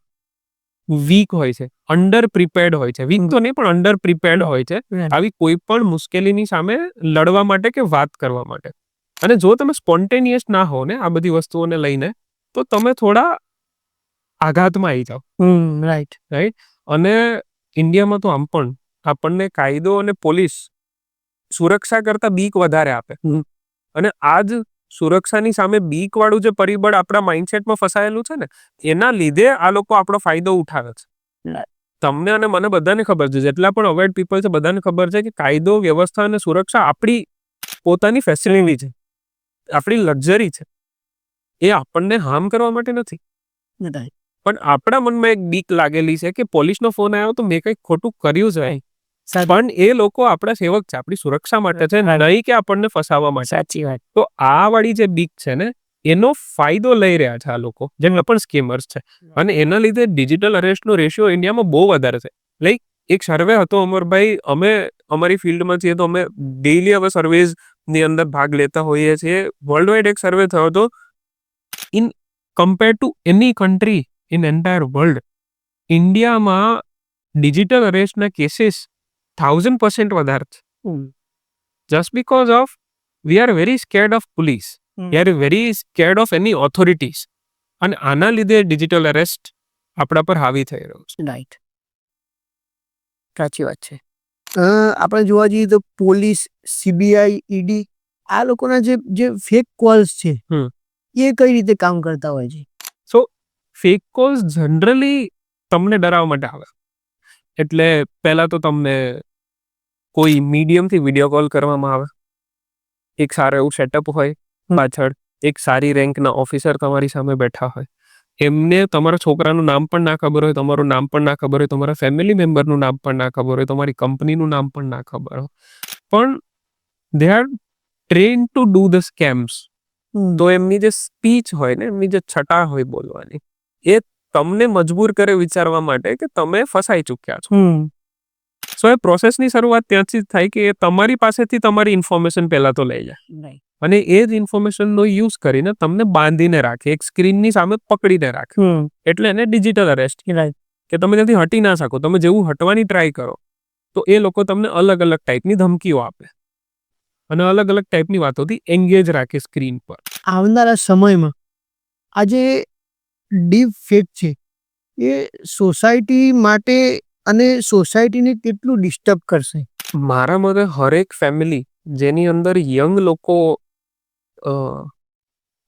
વીક હોય છે, અંડર પ્રિપેર્ડ હોય છે. વીક તો નહીં, પણ અંડર પ્રિપેર્ડ હોય છે આવી કોઈ પણ મુશ્કેલીની સામે લડવા માટે કે વાત કરવા માટે. અને જો તમે સ્પોન્ટેનિયસ ના હો ને આ બધી વસ્તુઓને લઈને, તો તમે થોડા આઘાતમાં આવી જાઓ. રાઈટ. રાઈટ. અને ઇન્ડિયામાં તો આમ પણ આપણને કાયદો અને પોલીસ સુરક્ષા કરતા બીક વધારે આપે. અને આ જ સુરક્ષાની સામે બીક વાળું જે પરિબળ આપણા માઇન્ડસેટમાં ફસાયેલું છે ને, એના લીધે આ લોકો આપણો ફાયદો ઉઠાવે છે. તમને અને મને બધાને ખબર છે, જેટલા પણ અવેર્ડ પીપલ છે બધાને ખબર છે કે કાયદો, વ્યવસ્થા અને સુરક્ષા આપણી પોતાની ફેસિલિટી છે, આપણી લક્ઝરી છે. એ આપણને હાર્મ કરવા માટે નથી, પણ આપણા મનમાં એક બીક લાગેલી છે કે પોલીસનો ફોન આવ્યો તો મેં કંઈક ખોટું કર્યું છે. પણ એ લોકો આપણા સેવક છે, આપણી સુરક્ષા માટે છે, નહીં કે આપણને ફસાવવા માટે. સાચી વાત. તો આ વાળી જે બીક છે ને, એનો ફાયદો લઈ રહ્યા છે આ લોકો, જેમ પણ સ્કેમર્સ છે. અને એના લીધે ડિજિટલ અરેસ્ટનો રેશિયો ઇન્ડિયામાં બહુ વધારે છે. લાઈક એક સર્વે હતો અમરભાઈ, અમે અમારી ફિલ્ડમાં છીએ તો અમે ડેઈલી હવે સર્વેઝની અંદર ભાગ લેતા હોઈએ છીએ. વર્લ્ડ વાઇડ એક સર્વે થયો હતો, in compare to any country in entire world, ઇન્ડિયામાં ડિજિટલ અરેસ્ટના કેસીસ 1000% વધારે છે. Just because of we are very scared of police, V are very scared of any authorities. અને આના લીધે ડિજિટલ અરેસ્ટ આપણા પર હાવી થઈ રહ્યું છે. રાઈટ, સાચી વાત છે. આપણે જોવા જઈએ તો પોલીસ, સીબીઆઈ, ઈડી આ લોકોના જે ફેક કોલ્સ છે એ કઈ રીતે કામ કરતા હોય છે? સો ફેક કોલ્સ જનરલી તમને ડરાવવા માટે આવે. એટલે પહેલા તો તમને કોઈ મીડિયમથી વિડીયો કોલ કરવામાં આવે, એક સારું એવું સેટઅપ હોય, પાછળ એક સારી રેન્કના ઓફિસર તમારી સામે બેઠા હોય, એમને તમારા છોકરાનું નામ પણ ના ખબર હોય, તમારું નામ પણ ના ખબર હોય, તમારા ફેમિલી મેમ્બરનું નામ પણ ના ખબર હોય, તમારી કંપનીનું નામ પણ ના ખબર હોય, પણ they are train to do the scams. તો એમની જે સ્પીચ હોય ને, એમની જે છટા હોય બોલવાની, એ તમને મજબૂર કરે વિચારવા માટે કે તમે ફસાઈ ચૂક્યા છો. સો એ પ્રોસેસની શરૂઆત ત્યાંથી જ થાય કે એ તમારી પાસેથી તમારી ઇન્ફોર્મેશન પહેલા તો લઈ જાય, અને એ જ ઇન્ફોર્મેશનનો યુઝ કરીને તમને બાંધીને રાખે, એક સ્ક્રીનની સામે પકડીને રાખે. એટલે એને ડિજિટલ અરેસ્ટ કહેવાય, કે તમે ત્યાંથી હટી ના શકો. તમે જેવું હટવાની ટ્રાય કરો તો એ લોકો તમને અલગ અલગ ટાઈપની ધમકીઓ આપે અને અલગ અલગ ટાઈપની વાતોથી એન્ગેજ રાખે સ્ક્રીન પર. આવનારા સમયમાં આ જે ડીપ ફેક છે એ સોસાયટી માટે અને સોસાયટીને કેટલું ડિસ્ટર્બ કરશે? મારા મતે હરેક ફેમિલી જેની અંદર યંગ લોકો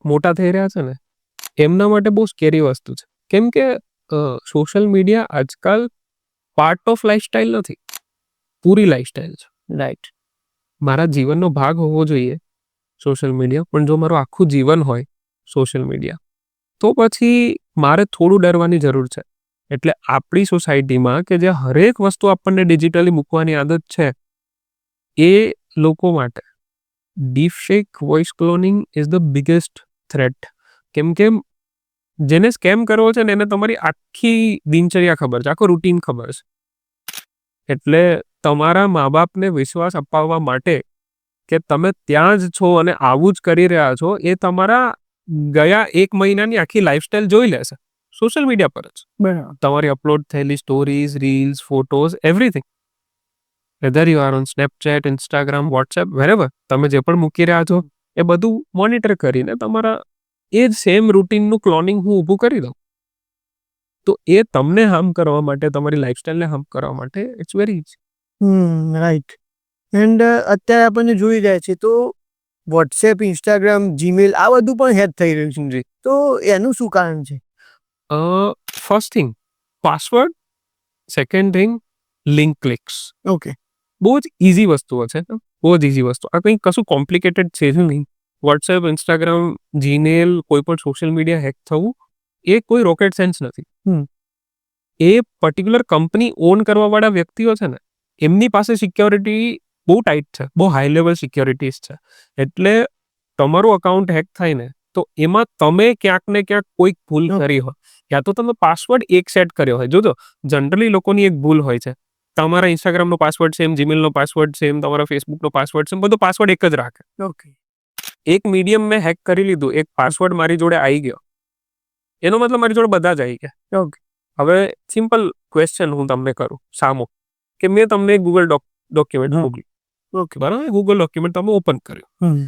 મોટા થઈ રહ્યા છે ને, એમના માટે બહુ સ્કેરી વસ્તુ છે. કેમ કે સોશિયલ મીડિયા આજકાલ પાર્ટ ઓફ લાઈફસ્ટાઈલ નથી, પૂરી લાઈફસ્ટાઈલ છે. રાઈટ, મારા જીવનનો ભાગ હોવો જોઈએ સોશિયલ મીડિયા, પણ જો મારું આખું જીવન હોય સોશિયલ મીડિયા, તો પછી મારે થોડું ડરવાની જરૂર છે. એટલે આપણી સોસાયટીમાં કે જે હરેક વસ્તુ આપણને ડિજિટલી મૂકવાની આદત છે, એ લોકો માટે deep fake voice cloning is the biggest threat. કેમ કે જેને સ્કેમ કરવો છે ને એને તમારી આખી દિનચર્યા ખબર છે, આખો રૂટીન ખબર છે. એટલે તમારા મા બાપને વિશ્વાસ અપાવવા માટે કે તમે ત્યાં જ છો અને આવું જ કરી રહ્યા છો, એ તમારા ગયા 1 મહિનાની આખી લાઈફસ્ટાઈલ જોઈ લેશે સોશિયલ મીડિયા પર જ. બરાબર. તમારી અપલોડ થયેલી stories, reels, photos, everything, whether you are on Snapchat, Instagram, WhatsApp, વેરેવર, તમે જે પણ મૂકી રહ્યા છો એ બધું મોનિટર કરીને તમારા એ જ સેમ રૂટીનનું ક્લોનિંગ હું ઊભું કરી દઉં. તો એ તમને હાર્મ કરવા માટે, તમારી લાઈફસ્ટાઈલને હાર્મ કરવા માટે it's very easy. Right. And અત્યારે આપણને જોઈ રહ્યા છે તો વોટ્સએપ, ઇન્સ્ટાગ્રામ, જીમેલ આ બધું પણ હેક થઈ રહ્યું છે. તો એનું શું કારણ છે? First thing password, second thing link clicks. Okay, બહુ જ ઇઝી વસ્તુઓ છે, બહુ જ ઇઝી વસ્તુ. આ કંઈ કશું કોમ્પ્લિકેટેડ છે જ નહીં. વોટ્સએપ, ઇન્સ્ટાગ્રામ, જીમેલ, કોઈ પણ સોશિયલ મીડિયા હેક થવું એ કોઈ રોકેટ સાયન્સ નથી. એ પર્ટિક્યુલર કંપની ઓન કરવાવાળા વ્યક્તિઓ છે ને, એમની પાસે સિક્યોરિટી બહુ ટાઈટ છે, બહુ હાઈ લેવલ સિક્યોરિટીઝ છે. એટલે તમારું અકાઉન્ટ હેક થાય ને તો એમાં તમે ક્યાંક ને ક્યાંક કોઈક ભૂલ કરી હોય, યા તો તમે પાસવર્ડ એક સેટ કર્યો હોય. જોજો જનરલી લોકોની એક ભૂલ હોય છે, તમારા ઇન્સ્ટાગ્રામનો પાસવર્ડ સેમ, જીમેલનો પાસવર્ડ સેમ, તમારા ફેસબુકનો પાસવર્ડ સેમ, બધો પાસવર્ડ એક જ રાખે. ઓકે, એક મીડિયમ મેં હેક કરી લીધું, એક પાસવર્ડ મારી જોડે આવી ગયો, એનો મતલબ મારી જોડે બધા જ આવી ગયા. ઓકે, હવે સિમ્પલ ક્વેશ્ચન હું તમને કરું સામો, કે મેં તમને ગૂગલ ડોક્યુમેન્ટ મોકલ્યું, ઓકે, બરાબર? ગૂગલ ડોક્યુમેન્ટ તમે ઓપન કર્યું,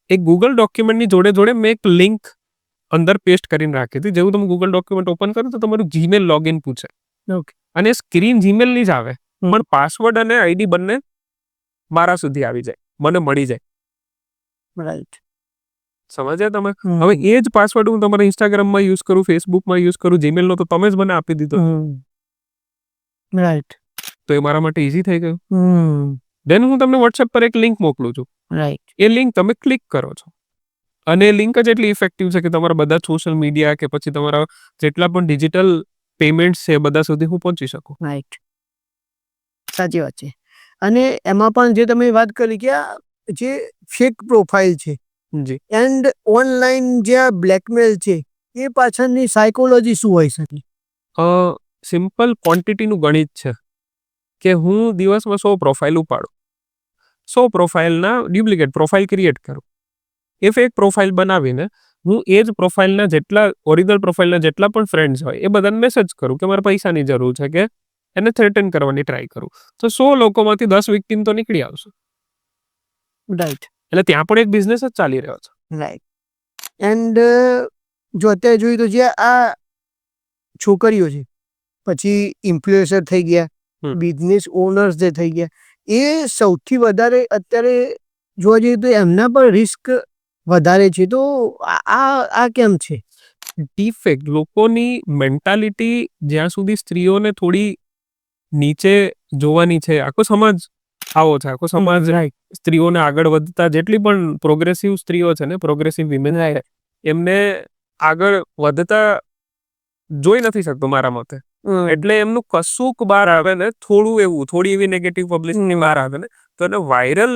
એક ગૂગલ ડોક્યુમેન્ટની જોડે જોડે મેં એક લિંક અંદર પેસ્ટ કરીને રાખી હતી. જેવું તમે ગૂગલ ડોક્યુમેન્ટ ઓપન કરો તો તમારું જીમેલ લોગિન પૂછે, ઓકે, અને સ્ક્રીન જીમેલની જ આવે, પણ પાસવર્ડ અને આઈડી બંને મારા સુધી આવી જાય, મને મળી જાય. રાઈટ, સમજ્યા તમે? હવે એ જ પાસવર્ડ હું તમારા ઇન્સ્ટાગ્રામમાં યુઝ કરું, ફેસબુકમાં યુઝ કરું, જીમેલનો, તો તમે જ મને આપી દીધો. રાઈટ, તો એ મારા માટે ઇઝી થઈ ગયું. દેન હું તમને વોટ્સએપ પર એક લિંક મોકલું છું, રાઈટ, એ લિંક તમે ક્લિક કરો છો, અને એ લિંક જ એટલી ઇફેક્ટિવ છે કે તમારા બધા સોશિયલ મીડિયા કે પછી તમારા જેટલા પણ ડિજિટલ પેમેન્ટ છે બધા સુધી હું પહોંચી શકું. રાઈટ, સાચી વાત છે. અને એમાં પણ જે તમે વાત કરી કે આ જે ફેક પ્રોફાઇલ છે જી એન્ડ ઓનલાઈન જે આ બ્લેકમેલ છે એ પાછળની સાયકોલોજી શું હોઈ શકે? સિમ્પલ ક્વોન્ટિટીનું ગણિત છે કે હું દિવસમાં 100 પ્રોફાઇલ ઉપાડું, 100 પ્રોફાઇલના ડુપ્લિકેટ પ્રોફાઇલ ક્રિએટ કરું. એ ફેક પ્રોફાઇલ બનાવીને હું એ જ પ્રોફાઇલના જેટલા ઓરિજિનલ પ્રોફાઇલના જેટલા પણ ફ્રેન્ડ્સ હોય એ બધાને મેસેજ કરું કે મારે પૈસાની જરૂર છે, કે એને થ્રેટન કરવાની ટ્રાય કરું. તો 100 લોકોમાંથી 10 વિક્ટીમ તો નીકળી આવશે. રાઈટ, એટલે ત્યાં પણ એક બિઝનેસ જ ચાલી રહ્યો છે. રાઈટ. એન્ડ જો અત્યારે જોઈએ તો જે આ છોકરીઓ છે, પછી ઇન્ફ્લુએન્સર થઈ ગયા, હમ. બિઝનેસ ઓનર્સ જે થઈ ગયા, એ સૌથી વધારે અત્યારે જોવા જઈએ તો એમના પર રિસ્ક વધારે છે. તો આ કેમ છે? ડિફેક્ટ લોકોની મેન્ટાલિટી જ્યાં સુધી સ્ત્રીઓને થોડી નીચે જોવાની છે, આખો સમાજ આવો છે, આખો સમાજ રાઈટ, સ્ત્રીઓને આગળ વધતા જેટલી પણ પ્રોગ્રેસિવ સ્ત્રીઓ છે ને, પ્રોગ્રેસિવ વિમેન એમને આગળ વધતા જોઈ નથી શકતો મારા મતે. એટલે એમનું કશુંક બહાર આવે ને, થોડી એવી નેગેટિવ પબ્લિસિટી બહાર આવે ને, તો એને વાયરલ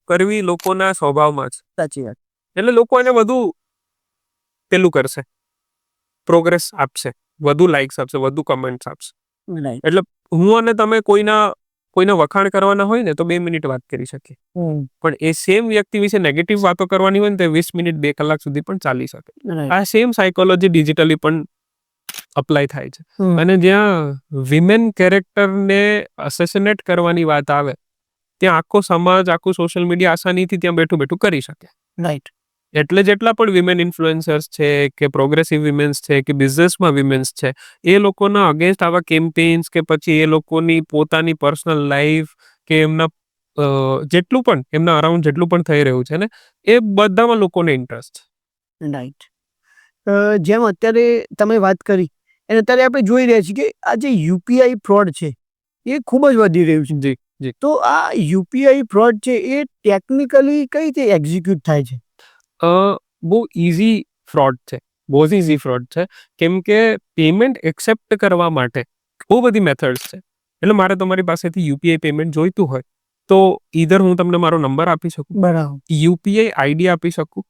કરવી લોકોના સ્વભાવમાં છે. સાચી વાત. એટલે લોકો એને વધુ પેલું કરશે, પ્રોગ્રેસ આપશે, વધુ લાઇક્સ આપશે, વધુ કમેન્ટ્સ આપશે. રાઈટ. એટલે હું અને તમે કોઈના વખાણ કરવાના હોય ને તો 2 મિનિટ વાત કરી શકીએ, પણ એ સેમ વ્યક્તિ વિશે નેગેટિવ વાતો કરવાની હોય ને તો 20 મિનિટ 2 કલાક સુધી પણ ચાલી શકે. આ સેમ સાયકોલોજી ડિજિટલી પણ અપ્લાય થાય છે. અને જ્યાં વિમેન કેરેક્ટરને અસેસિનેટ કરવાની વાત આવે ત્યાં આખો સમાજ, આખું સોશિયલ મીડિયા આસાનીથી ત્યાં બેઠું બેઠું કરી શકે. રાઈટ. એટલે જેટલા પણ વિમેન ઇન્ફ્લુએન્સર્સ છે, કે પ્રોગ્રેસિવ વિમેન્સ છે, કે બિઝનેસમાં વિમેન્સ છે, એ લોકોના અગેન્સ્ટ આવા કેમ્પેન્સ કે પછી એ લોકોની પોતાની પર્સનલ લાઈફ કે એમના જેટલું પણ એમના અરાઉન્ડ જેટલું પણ થઈ રહ્યું છે ને, એ બધામાં લોકોને ઇન્ટરેસ્ટ છે. રાઈટ. જેમ અત્યારે તમે વાત કરી અને અત્યારે આપણે જોઈ રહ્યા છીએ કે આ જે યુપીઆઈ ફ્રોડ છે એ ખૂબ જ વધી રહ્યું છે. જી જી. તો આ યુપીઆઈ ફ્રોડ છે એ ટેકનિકલી કઈ રીતે એક્ઝિક્યુટ થાય છે? બહુ ઇઝી ફ્રોડ છે, બહુ જ ઇઝી ફ્રોડ છે. કેમ કે પેમેન્ટ એક્સેપ્ટ કરવા માટે બહુ બધી મેથડ્સ છે. એટલે મારે તમારી પાસેથી યુપીઆઈ પેમેન્ટ જોઈતું હોય તો ઈધર હું તમને મારો નંબર આપી શકું, બરાબર. યુપીઆઈ આઈડી આપી શકું,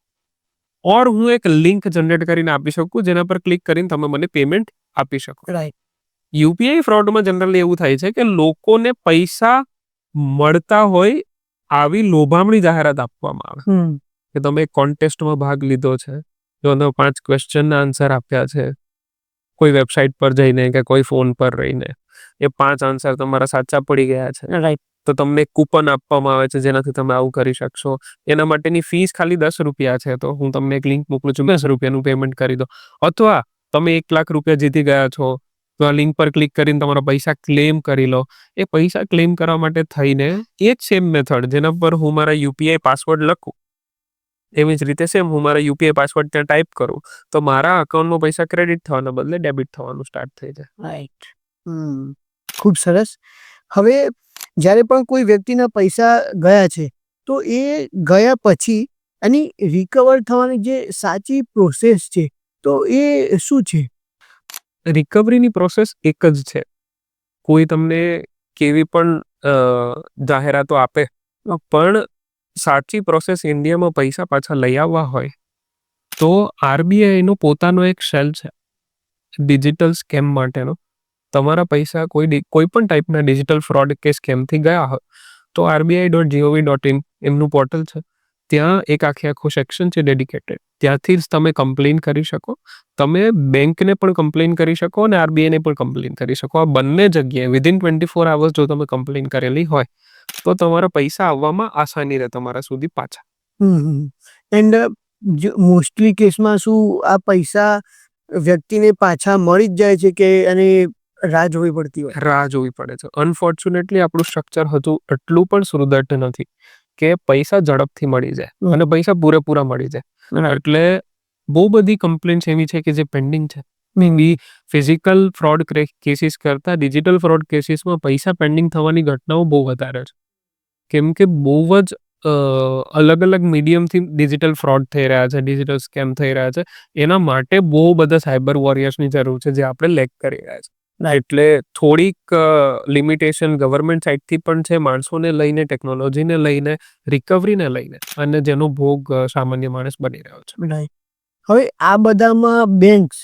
ઓર હું એક લિંક જનરેટ કરીને આપી શકું જેના પર ક્લિક કરીને તમે મને પેમેન્ટ આપી શકો. રાઈટ. યુપીઆઈ ફ્રોડમાં જનરલી એવું થાય છે કે લોકોને પૈસા મળતા હોય આવી લોભામણી જાહેરાત આપવામાં આવે કે તમે એક કોન્ટેસ્ટમાં ભાગ લીધો છે, જો 5 ક્વેશ્ચનના આન્સર આપ્યા છે, કોઈ વેબસાઇટ પર જઈને કે કોઈ ફોન પર રહીને એ 5 આન્સર તમારા સાચા પડી ગયા છે, રાઈટ. તો તમને એક કૂપન આપવામાં આવે છે જેનાથી તમે આવું કરી શકશો. એના માટેની ફીસ ખાલી 10 રૂપિયા છે, તો હું તમને એક લિંક મોકલું છું, 10 રૂપિયાનું પેમેન્ટ કરી દો. અથવા તમે 1 લાખ રૂપિયા જીતી ગયા છો તો આ લિંક પર ક્લિક કરીને તમારા પૈસા ક્લેમ કરી લો. એ પૈસા ક્લેમ કરવા માટે થઈને એ જ સેમ મેથડ જેના પર હું મારા યુપીઆઈ પાસવર્ડ લખું, એવી જ રીતે સેમ હું મારા યુપીઆઈ પાસવર્ડ ત્યાં ટાઈપ કરું તો મારા અકાઉન્ટમાં પૈસા ક્રેડિટ થવાના બદલે ડેબિટ થવાનું સ્ટાર્ટ થઈ જાય. રાઈટ. ખૂબ સરસ. હવે જ્યારે પણ કોઈ વ્યક્તિના પૈસા ગયા છે તો એ ગયા પછી એની રિકવર થવાની જે સાચી પ્રોસેસ છે તો એ શું છે? રિકવરીની પ્રોસેસ એક જ છે. કોઈ તમને કેવી પણ જાહેરાતો આપે, પણ સાચી પ્રોસેસ ઇન્ડિયામાં પૈસા પાછા લઈ આવવા હોય તો આરબીઆઈનો પોતાનો એક સેલ છે ડિજિટલ સ્કેમ માટેનો. તમારા પૈસા કોઈ પણ ટાઈપના ડિજિટલ ફ્રોડ કે સ્કેમથી ગયા હોય તો RBI.gov.in એમનું પોર્ટલ છે, ત્યાં એક આખું સેક્શન છે ડેડિકેટેડ. ત્યાંથી જ તમે કમ્પ્લેન કરી શકો. તમે બેંકને પણ કમ્પ્લેન કરી શકો અને આરબીઆઈને પણ કમ્પ્લેન કરી શકો. આ બંને જગ્યાએ વિધિન 24 અવર્સ જો તમે કમ્પ્લેન કરેલી હોય તો તમારા પૈસા આવવામાં આસાની રહે તમારા સુધી પાછા. એન્ડ મોસ્ટલી કેસમાં શું આ પૈસા વ્યક્તિને પાછા મળી જ જાય છે કે એને રાહ જોવી પડતી હોય? રાહ જોવી પડે છે. અનફોર્ચ્યુનેટલી આપણું સ્ટ્રક્ચર હજુ એટલું પણ સુદૃઢ નથી કે પૈસા ઝડપથી મળી જાય અને પૈસા પૂરેપૂરા મળી જાય. એટલે બહુ બધી કમ્પ્લેન્ટ્સ એવી છે કે જે પેન્ડિંગ છે. બી ફિઝિકલ ફ્રોડ કેસીસ કરતા ડિજિટલ ફ્રોડ કેસીસમાં પૈસા પેન્ડિંગ થવાની ઘટનાઓ બહુ વધારે છે. કેમ કે બહુ જ અલગ અલગ મીડિયમથી ડિજિટલ ફ્રોડ થઈ રહ્યા છે, ડિજિટલ સ્કેમ થઈ રહ્યા છે. એના માટે બહુ બધા સાયબર વોરિયર્સની જરૂર છે જે આપણે લેક કરી રહ્યા છે. એટલે થોડીક લિમિટેશન ગવર્મેન્ટ સાઈડથી પણ છે, માણસોને લઈને, ટેકનોલોજીને લઈને, રિકવરીને લઈને, અને જેનો ભોગ સામાન્ય માણસ બની રહ્યો છે. રાઈટ. હવે આ બધામાં બેંક્સ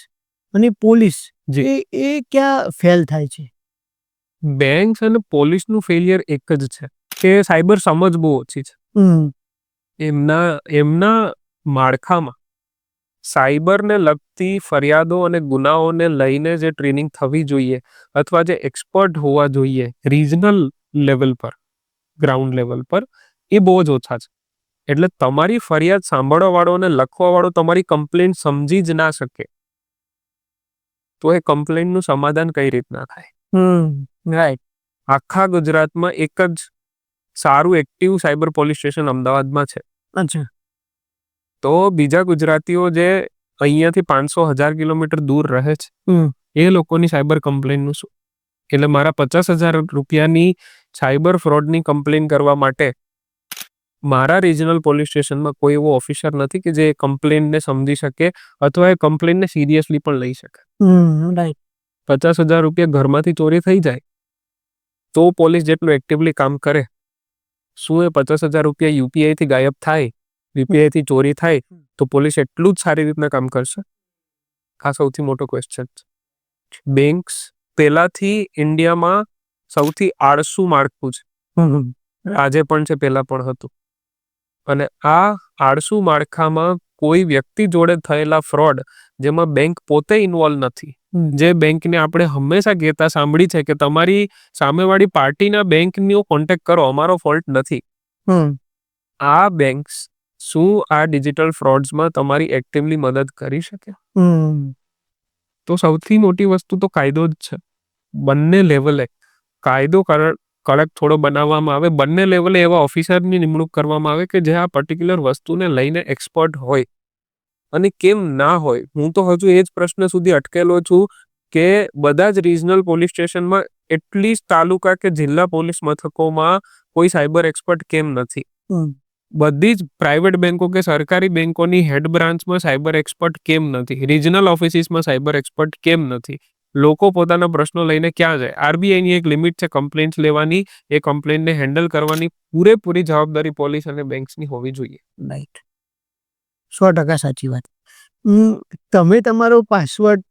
અને પોલીસ જી. એ ક્યાં ફેલ થાય છે? બેંક્સ અને પોલીસનું ફેલિયર એક જ છે કે સાયબર સમજ બહુ ઓછી છે. એમના માળખામાં સાયબરને લગતી ફરિયાદો અને ગુનાઓને લઈને જે ટ્રેનિંગ થવી જોઈએ અથવા જે એક્સપર્ટ હોવા જોઈએ રિજનલ લેવલ પર, ગ્રાઉન્ડ લેવલ પર, એ બહુ જ ઓછા છે. એટલે તમારી ફરિયાદ સાંભળવાવાળો અને લખવાવાળો તમારી કમ્પ્લેન્ટ સમજી જ ના શકે તો એ કમ્પ્લેન્ટનું સમાધાન કઈ રીતના થાય? રાઈટ. આખા ગુજરાતમાં એક જ સારું એક્ટિવ સાયબર પોલીસ સ્ટેશન અમદાવાદમાં છે. અચ્છા. તો બીજા ગુજરાતીઓ જે અહીંયાથી 500,000 કિલોમીટર દૂર રહે છે એ લોકોની સાયબર કમ્પ્લેનનું શું? એટલે મારા 50,000 રૂપિયાની સાયબર ફ્રોડની કમ્પ્લેન કરવા માટે મારા રિજનલ પોલીસ સ્ટેશનમાં કોઈ એવો ઓફિસર નથી કે જે કમ્પ્લેનને સમજી શકે અથવા એ કમ્પ્લેનને સિરિયસલી પણ લઈ શકે. રાઈટ. 50,000 રૂપિયા ઘરમાંથી ચોરી થઈ જાય તો પોલીસ જેટલું એક્ટિવલી કામ કરે, શું એ 50,000 રૂપિયા યુપીઆઈથી ગાયબ થાય, યુપીઆઈથી ચોરી થાય તો પોલીસ એટલું જ સારી રીતના કામ કરશે? આ સૌથી મોટો ક્વેશ્ચન છે. બેંક્સ પહેલાથી ઇન્ડિયામાં સૌથી આળસુ માળખું છે. આજે પણ છે, પહેલા પણ હતું. અને આ આળસુ માળખામાં કોઈ વ્યક્તિ જોડે થયેલા ફ્રોડ જેમાં બેંક પોતે ઇન્વોલ્વ નથી, જે બેંકને આપણે હંમેશા કહેતા સાંભળી છે કે તમારી સામેવાળી પાર્ટીના બેંકનો કોન્ટેક્ટ કરો, અમારો ફોલ્ટ નથી. આ બેંક્સ શું આ ડિજિટલ ફ્રોડ્સમાં તમારી એક્ટિવલી મદદ કરી શકે? તો સૌથી મોટી વસ્તુ તો કાયદો જ છે. બંને લેવલે કાયદો કડક થોડો બનાવવામાં આવે, બંને લેવલે એવા ઓફિસરની નિમણૂક કરવામાં આવે કે જે આ પર્ટિક્યુલર વસ્તુને લઈને એક્સપર્ટ હોય. અને કેમ ના હોય? હું તો હજુ એ જ પ્રશ્ન સુધી અટકેલો છું કે બધા જ રિજનલ પોલીસ સ્ટેશનમાં, એટલીસ્ટ તાલુકા કે જિલ્લા પોલીસ મથકોમાં કોઈ સાયબર એક્સપર્ટ કેમ નથી? બધી જ પ્રાઇવેટ બેંકો કે સરકારી બેંકોની હેડ બ્રાન્ચમાં સાયબર એક્સપર્ટ કેમ નથી? રિજનલ ઓફિસીસમાં સાયબર એક્સપર્ટ કેમ નથી? લોકો પોતાના પ્રશ્નો લઈને ક્યાં જાય? આરબીઆઈની એક લિમિટ છે કમ્પ્લેન્ટ્સ લેવાની, એ કમ્પ્લેન્ટને હેન્ડલ કરવાની પૂરેપૂરી જવાબદારી પોલીસ અને બેંક્સની હોવી જોઈએ. રાઈટ. 100% સાચી વાત. તમે તમારો પાસવર્ડ,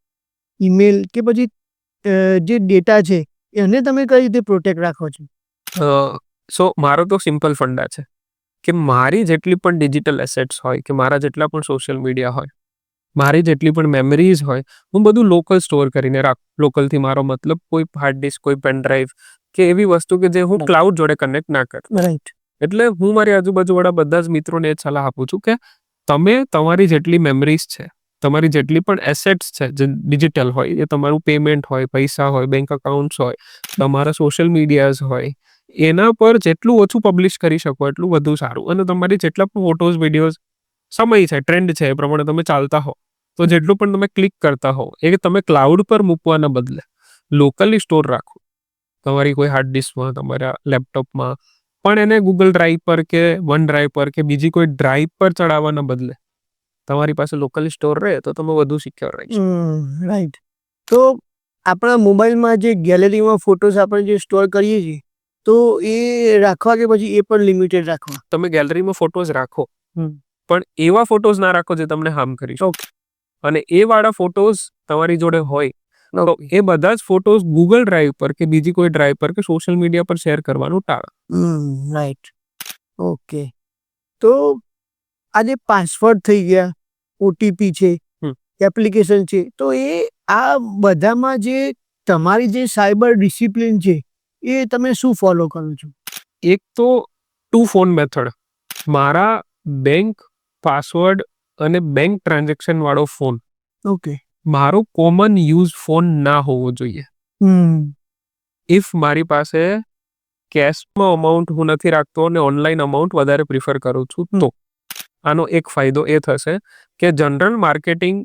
ઈમેલ કે પછી જે ડેટા છે એને તમે કઈ રીતે પ્રોટેક્ટ રાખો છો? સો મારો તો સિમ્પલ ફંડા છે કે મારી જેટલી પણ ડિજિટલ એસેટ્સ હોય, કે મારા જેટલા પણ સોશિયલ મીડિયા હોય, મારી જેટલી પણ મેમરીઝ હોય, હું બધું લોકલ સ્ટોર કરીને રાખું. લોકલથી મારો મતલબ કોઈ હાર્ડ ડિસ્ક, કોઈ પેન ડ્રાઈવ કે એવી વસ્તુ કે જે હું ક્લાઉડ જોડે કનેક્ટ ના કરું. રાઈટ. એટલે હું મારી આજુબાજુવાળા બધા જ મિત્રોને એ સલાહ આપું છું કે તમે તમારી જેટલી મેમરીઝ છે, તમારી જેટલી પણ એસેટ્સ છે જે ડિજિટલ હોય, એ તમારું પેમેન્ટ હોય, પૈસા હોય, બેંક અકાઉન્ટ્સ હોય, તમારા સોશિયલ મીડિયાઝ હોય, એના પર જેટલું ઓછું પબ્લિશ કરી શકો એટલું વધુ સારું. અને તમારી જેટલા પણ ફોટોઝ, વિડીયોઝ, સમય છે, ટ્રેન્ડ છે, એ પ્રમાણે તમે ચાલતા હો તો જેટલું પણ તમે ક્લિક કરતા હો એ તમે ક્લાઉડ પર મૂકવાના બદલે લોકલી સ્ટોર રાખો. તમારી કોઈ હાર્ડ ડિસ્કમાં, તમારા લેપટોપમાં, પણ એને ગૂગલ ડ્રાઈવ પર કે વન ડ્રાઈવ પર કે બીજી કોઈ ડ્રાઈવ પર ચડાવવાના બદલે તમારી પાસે લોકલી સ્ટોર રહે તો તમે વધુ સિક્યોર રહી શકો. રાઈટ. તો આપણા મોબાઈલમાં જે ગેલેરીમાં ફોટોઝ આપણે જે સ્ટોર કરીએ છીએ તો એ રાખવા કે પછી એ પણ લિમિટેડ રાખવા? તમે ગેલેરીમાં ફોટોઝ રાખો, પણ એવા ફોટોઝ ના રાખો જે તમને હાર્મ કરી શકે. અને એ વાળા ફોટોઝ તમારી જોડે હોય તો એ બધા જ ફોટોઝ ગૂગલ ડ્રાઈવ પર કે બીજી કોઈ ડ્રાઈવ પર કે સોશિયલ મીડિયા પર શેર કરવાનું ટાળો. રાઈટ. ઓકે. તો આજે પાસવર્ડ થઈ ગયા, ઓટીપી છે, એપ્લિકેશન છે, તો એ આ બધામાં જે તમારી જે સાયબર ડિસિપ્લિન છે એ તમે શું ફોલો કરો છો? એક તો 2 ફોન મેથડ. મારા બેંક પાસવર્ડ અને બેંક ટ્રાન્ઝેક્શન વાળો ફોન ઓકે. મારો કોમન યુઝ ફોન ના હોવો જોઈએ. ઇફ મારી પાસે કેશમાં અમાઉન્ટ હું નથી રાખતો અને ઓનલાઈન અમાઉન્ટ વધારે પ્રિફર કરું છું તો આનો એક ફાયદો એ થશે કે general marketing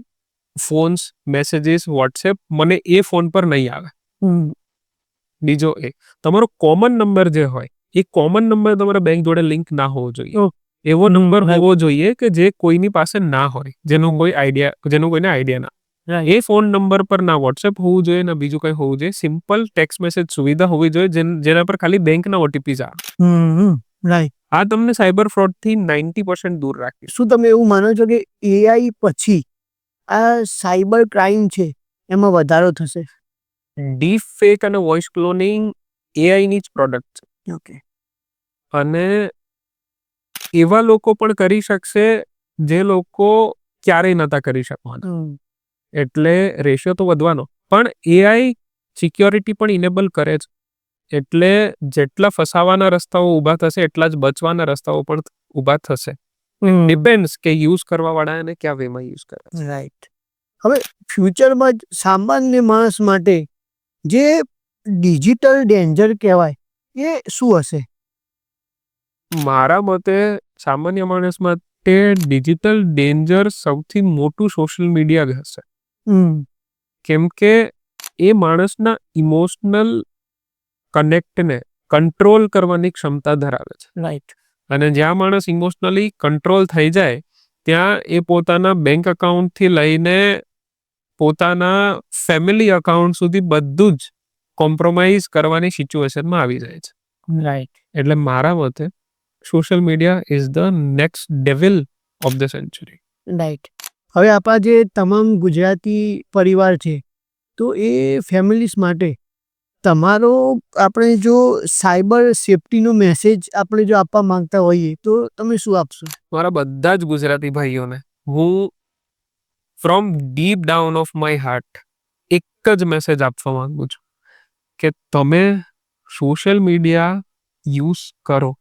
phones, messages, WhatsApp મને એ ફોન પર નહીં આવે. બીજો એ તમારો કોમન નંબર જે હોય એ કોમન નંબર તમારા બેંક જોડે લિંક ના હોવો જોઈએ. એવો નંબર હોવો જોઈએ કે જે કોઈની પાસે ના હોય, જેનો કોઈને આઈડિયા ના. રાઈટ એ ફોન નંબર પર ના વોટ્સએપ હોવું જોઈએ ના બીજું કંઈ હોવું જોઈએ. સિમ્પલ ટેક્સ્ટ મેસેજ સુવિધા હોવી જોઈએ જેના પર ખાલી બેંકના ઓટીપીઝ આવે. રાઈટ આ તમને સાયબર ફ્રોડથી 90% દૂર રાખીશ. શું તમે એવું માનો છો કે એઆઈ પછી આ સાયબર ક્રાઇમ છે એમાં વધારો થશે? ડીપ ફેક અને વોઇસ ક્લોનિંગ એઆઈની જ પ્રોડક્ટ છે. ઓકે અને એવા લોકો પણ કરી શકશે જે લોકો ક્યારેય નતા કરી શકવાના. એટલે રેશિયો તો વધવાનો, પણ એઆઈ સિક્યોરિટી પણ ઇનેબલ કરે છે. એટલે જેટલા ફસાવાના રસ્તાઓ ઊભા થશે એટલા જ બચવાના રસ્તાઓ પણ ઊભા થશે. ડિપેન્ડ્સ કે યુઝ કરવા વાળા એને ક્યાં વેમાં યુઝ કરે. રાઈટ. હવે ફ્યુચરમાં જ સામાન્ય માણસ માટે જે ડિજિટલ ડેન્જર કહેવાય એ શું હશે? મારા મતે સામાન્ય માણસ માટે ડિજિટલ ડેન્જર સૌથી મોટું સોશિયલ મીડિયા જ હશે. કેમ કે એ માણસના ઇમોશનલ કનેક્ટને કંટ્રોલ કરવાની ક્ષમતા ધરાવે છે. રાઈટ અને જ્યાં માણસ ઇમોશનલી કંટ્રોલ થઈ જાય ત્યાં એ પોતાના બેંક અકાઉન્ટથી લઈને પોતાના ફેમિલી અકાઉન્ટ સુધી બધું જ કોમ્પ્રોમાઇઝ કરવાની સિચ્યુએશનમાં આવી જાય છે. રાઈટ એટલે મારા મતે social media is the next devil of the century. Right. હવે આપણા જે તમામ ગુજરાતી પરિવાર છે તો એ ફેમિલીઝ માટે તમારો આપણે જો સાયબર સેફટીનો મેસેજ આપણે જો આપવા માંગતા હોઈએ તો તમે શું આપશો? મારા બધા જ ગુજરાતી ભાઈઓને હું from deep down of my heart એક જ મેસેજ આપવા માંગુ છું કે તમે સોશિયલ મીડિયા યુઝ કરો,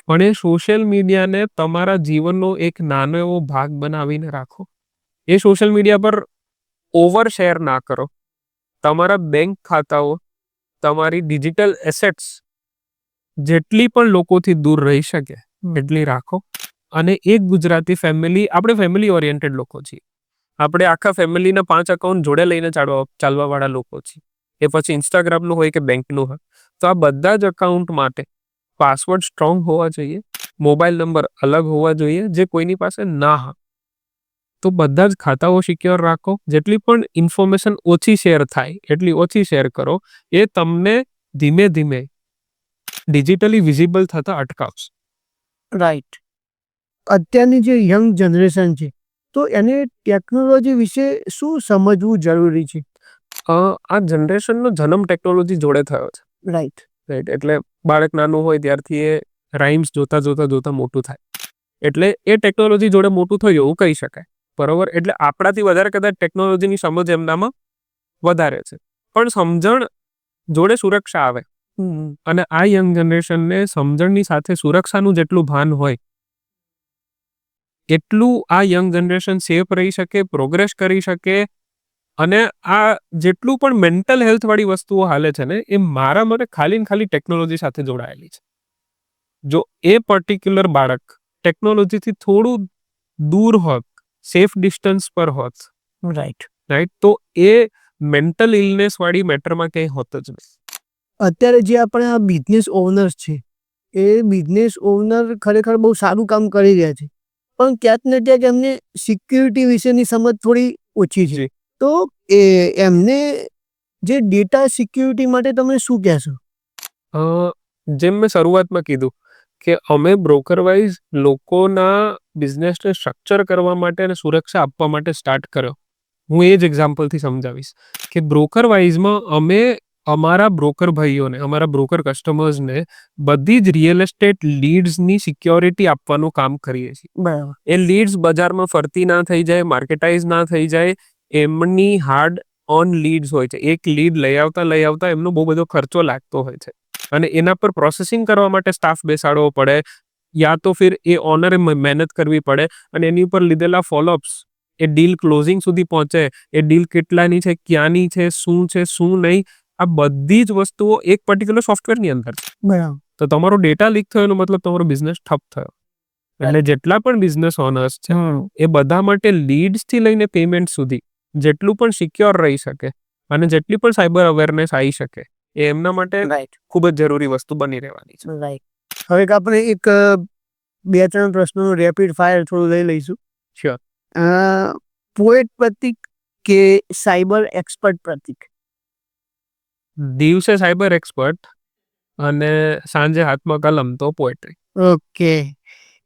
પણ એ સોશિયલ મીડિયાને તમારા જીવનનો એક નાનો એવો ભાગ બનાવીને રાખો. એ સોશિયલ મીડિયા પર ઓવર શેર ના કરો. તમારા બેંક ખાતાઓ, તમારી ડિજિટલ એસેટ્સ જેટલી પણ લોકોથી દૂર રહી શકે એટલી રાખો. અને એક ગુજરાતી ફેમિલી, આપણે ફેમિલી ઓરિએન્ટેડ લોકો છીએ. આપણે આખા ફેમિલીના 5 અકાઉન્ટ જોડે લઈને ચાલવા વાળા લોકો છીએ. એ પછી ઇન્સ્ટાગ્રામનું હોય કે બેંકનું હોય. તો આ બધા જ અકાઉન્ટ માટે પાસવર્ડ સ્ટ્રોંગ હોવા જોઈએ, મોબાઈલ નંબર અલગ હોવા જોઈએ જે કોઈની પાસે ના હોય. તો બધા જ ખાતાઓ સિક્યોર રાખો. જેટલી પણ ઇન્ફોર્મેશન ઓછી શેર થાય એટલી ઓછી શેર કરો. એ તમને ધીમે ધીમે ડિજિટલી વિઝિબલ થતા અટકાવશે. રાઈટ. અત્યારની જે યંગ જનરેશન છે તો એને ટેકનોલોજી વિશે શું સમજવું જરૂરી છે? આ જનરેશનનો જન્મ ટેકનોલોજી જોડે થયો છે. Right right. એટલે બાળક નાનું હોય ત્યારથી એ રાઇમ્સ જોતા મોટું થાય. એટલે એ ટેકનોલોજી જોડે મોટું થયું એવું કહી શકાય. બરોબર. એટલે આપણાથી વધારે કદાચ ટેકનોલોજીની સમજ એમનામાં વધારે છે. પણ સમજણ જોડે સુરક્ષા આવે. અને આ યંગ જનરેશનને સમજણની સાથે સુરક્ષાનું જેટલું ભાન હોય એટલું આ યંગ જનરેશન સેફ રહી શકે, પ્રોગ્રેસ કરી શકે. અને આ જેટલું પણ મેન્ટલ હેલ્થ વાળી વસ્તુઓ હાલે છે ને એ મારા મતે ખાલી ને ખાલી ટેકનોલોજી સાથે જોડાયેલી છે. જો એ પર્ટિક્યુલર બાળક ટેકનોલોજીથી થોડું દૂર હોત, સેફ ડિસ્ટન્સ પર હોત, રાઈટ રાઈટ, તો એ મેન્ટલ ઇલનેસ વાળી મેટરમાં કંઈ હોત જ નહીં. અત્યારે જે આપણે આ બિઝનેસ ઓનર્સ છે એ બિઝનેસ ઓનર ખરેખર બહુ સારું કામ કરી રહ્યા છે, પણ ક્યાંક ને ક્યાંક એમને સિક્યુરિટી વિશેની સમજ થોડી ઓછી છે. તો એમને જે ડેટા સિક્યુરિટી માટે તમે શું કહેશો? જેમ મેં શરૂઆતમાં કીધું કે અમે બ્રોકર વાઇઝ લોકોના બિઝનેસને સ્ટ્રક્ચર કરવા માટે અને સુરક્ષા આપવા માટે સ્ટાર્ટ કર્યો. હું એ જ એક્ઝામ્પલથી સમજાવીશ કે બ્રોકર વાઇઝમાં અમે અમારા બ્રોકર ભાઈઓને, અમારા બ્રોકર કસ્ટમર્સને બધી જ રિયલ એસ્ટેટ લીડ્સની સિક્યોરિટી આપવાનું કામ કરીએ છીએ. બરાબર. એ લીડ્સ બજારમાં ફરતી ના થઈ જાય, માર્કેટાઇઝ ના થઈ જાય. એમની હાર્ડ ઓન લીડ્સ હોય છે. એક લીડ લઈ આવતા એમનો બહુ બધો ખર્ચો લાગતો હોય છે. અને એના પર પ્રોસેસિંગ કરવા માટે સ્ટાફ બેસાડવો પડે, યા તો ફિર એ ઓનરે મહેનત કરવી પડે. અને એની ઉપર લીધેલા ફોલોઅપ્સ એ ડીલ ક્લોઝિંગ સુધી પહોંચે. એ ડીલ કેટલાની છે, ક્યાંની છે, શું નહીં, આ બધી જ વસ્તુઓ એક પર્ટિક્યુલર સોફ્ટવેરની અંદર છે. બરાબર. તો તમારો ડેટા લીક થયો એનો મતલબ તમારો બિઝનેસ ઠપ થયો. એટલે જેટલા પણ બિઝનેસ ઓનર્સ છે એ બધા માટે લીડ્સથી લઈને પેમેન્ટ સુધી જેટલું પણ સિક્યોર રહી શકે અને જેટલી પણ સાયબર અવેરનેસ આવી શકે એ એમના માટે ખૂબ જ જરૂરી વસ્તુ બની રહેવાની છે. રાઈટ. હવે આપણે એક 2-3 પ્રશ્નોનું રેપિડ ફાયર થોડું લઈ લઈશું. શ્યોર. પોએટ પ્રતિક કે સાયબર એક્સપર્ટ પ્રતિક? દિવસે સાયબર એક્સપર્ટ અને સાંજે હાથમાં કલમ તો પોએટ્રી. ઓકે.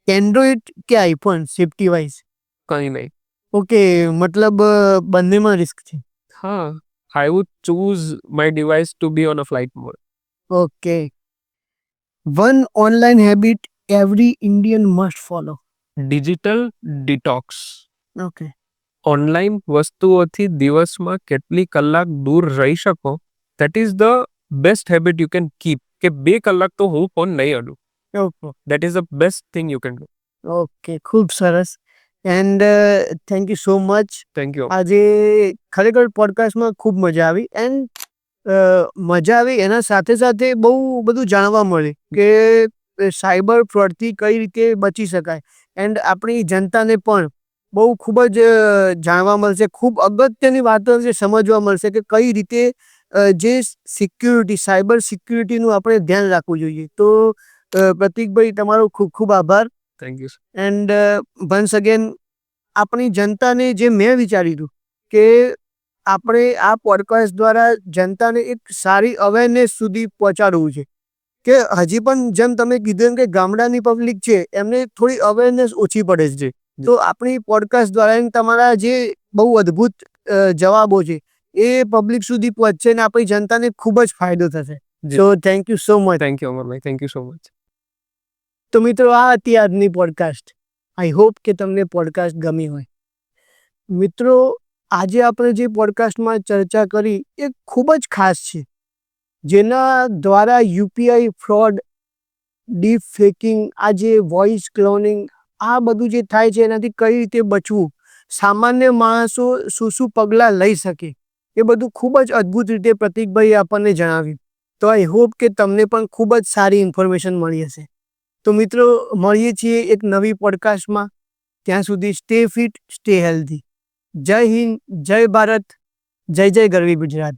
એન્ડ્રોઈડ કે આઈફોન સેફ્ટી વાઇઝ? કંઈ નહીં. ઓકે, મતલબ બંનેમાં રિસ્ક છે. હા, I would choose my device to be on a flight mode. Okay. One online habit every Indian must follow? Digital detox. Okay. Online વસ્તુઓથી દિવસમાં કેટલી કલાક દૂર રહી શકો, that is the best habit you can keep. કે 2 કલાક તો હું ફોન નહીં અડું. Okay. That is the best thing you can do. Okay, ખૂબ સરસ. And thank you so much. Thank you. આજે ખરેખર પોડકાસ્ટમાં ખૂબ મજા આવી. એન્ડ મજા આવી એના સાથે સાથે બહુ બધું જાણવા મળે કે સાયબર ફ્રોડથી કઈ રીતે બચી શકાય. એન્ડ આપણી જનતાને પણ બહુ ખૂબ જ જાણવા મળશે. ખૂબ અગત્યની વાતો છે, સમજવા મળશે કે કઈ રીતે જે સિક્યુરિટી, સાયબર સિક્યુરિટીનું આપણે ધ્યાન રાખવું જોઈએ. તો પ્રતિકભાઈ, તમારો ખૂબ ખૂબ આભાર. Thank you. And once again આપણી જનતાને જે મેં વિચાર્યું હતું કે આપણે આ પોડકાસ્ટ દ્વારા જનતાને એક સારી અવેરનેસ સુધી પહોંચાડવું છે કે હજી પણ જેમ તમે કીધું એમ કે ગામડાની પબ્લિક છે એમને થોડી અવેરનેસ ઓછી પડે છે. તો આપણી પોડકાસ્ટ દ્વારા એમ તમારા જે બહુ અદ્ભુત જવાબો છે એ પબ્લિક સુધી પહોંચશે ને આપણી જનતાને ખૂબ જ ફાયદો થશે. So thank you so much. Thank you અમરભાઈ. Thank you so much. તો મિત્રો, આ હતી આજની પોડકાસ્ટ. આઈ હોપ કે તમને પોડકાસ્ટ ગમી હોય. મિત્રો, આજે આપણે જે પોડકાસ્ટમાં ચર્ચા કરી એ ખૂબ જ ખાસ છે, જેના દ્વારા યુપીઆઈ ફ્રોડ, ડીપ ફેકિંગ, આ જે વોઇસ ક્લોનિંગ, આ બધું જે થાય છે એનાથી કઈ રીતે બચવું, સામાન્ય માણસો શું શું પગલાં લઈ શકે, એ બધું ખૂબ જ અદ્ભુત રીતે પ્રતિકભાઈએ આપણને જણાવ્યું. તો આઈ હોપ કે તમને પણ ખૂબ જ સારી ઇન્ફોર્મેશન મળી હશે. તો મિત્રો, મળીએ છીએ એક નવી પોડકાસ્ટમાં. ત્યાં સુધી સ્ટે ફિટ, સ્ટે હેલ્ધી. જય હિન્દ, જય ભારત, જય જય ગરવી ગુજરાત.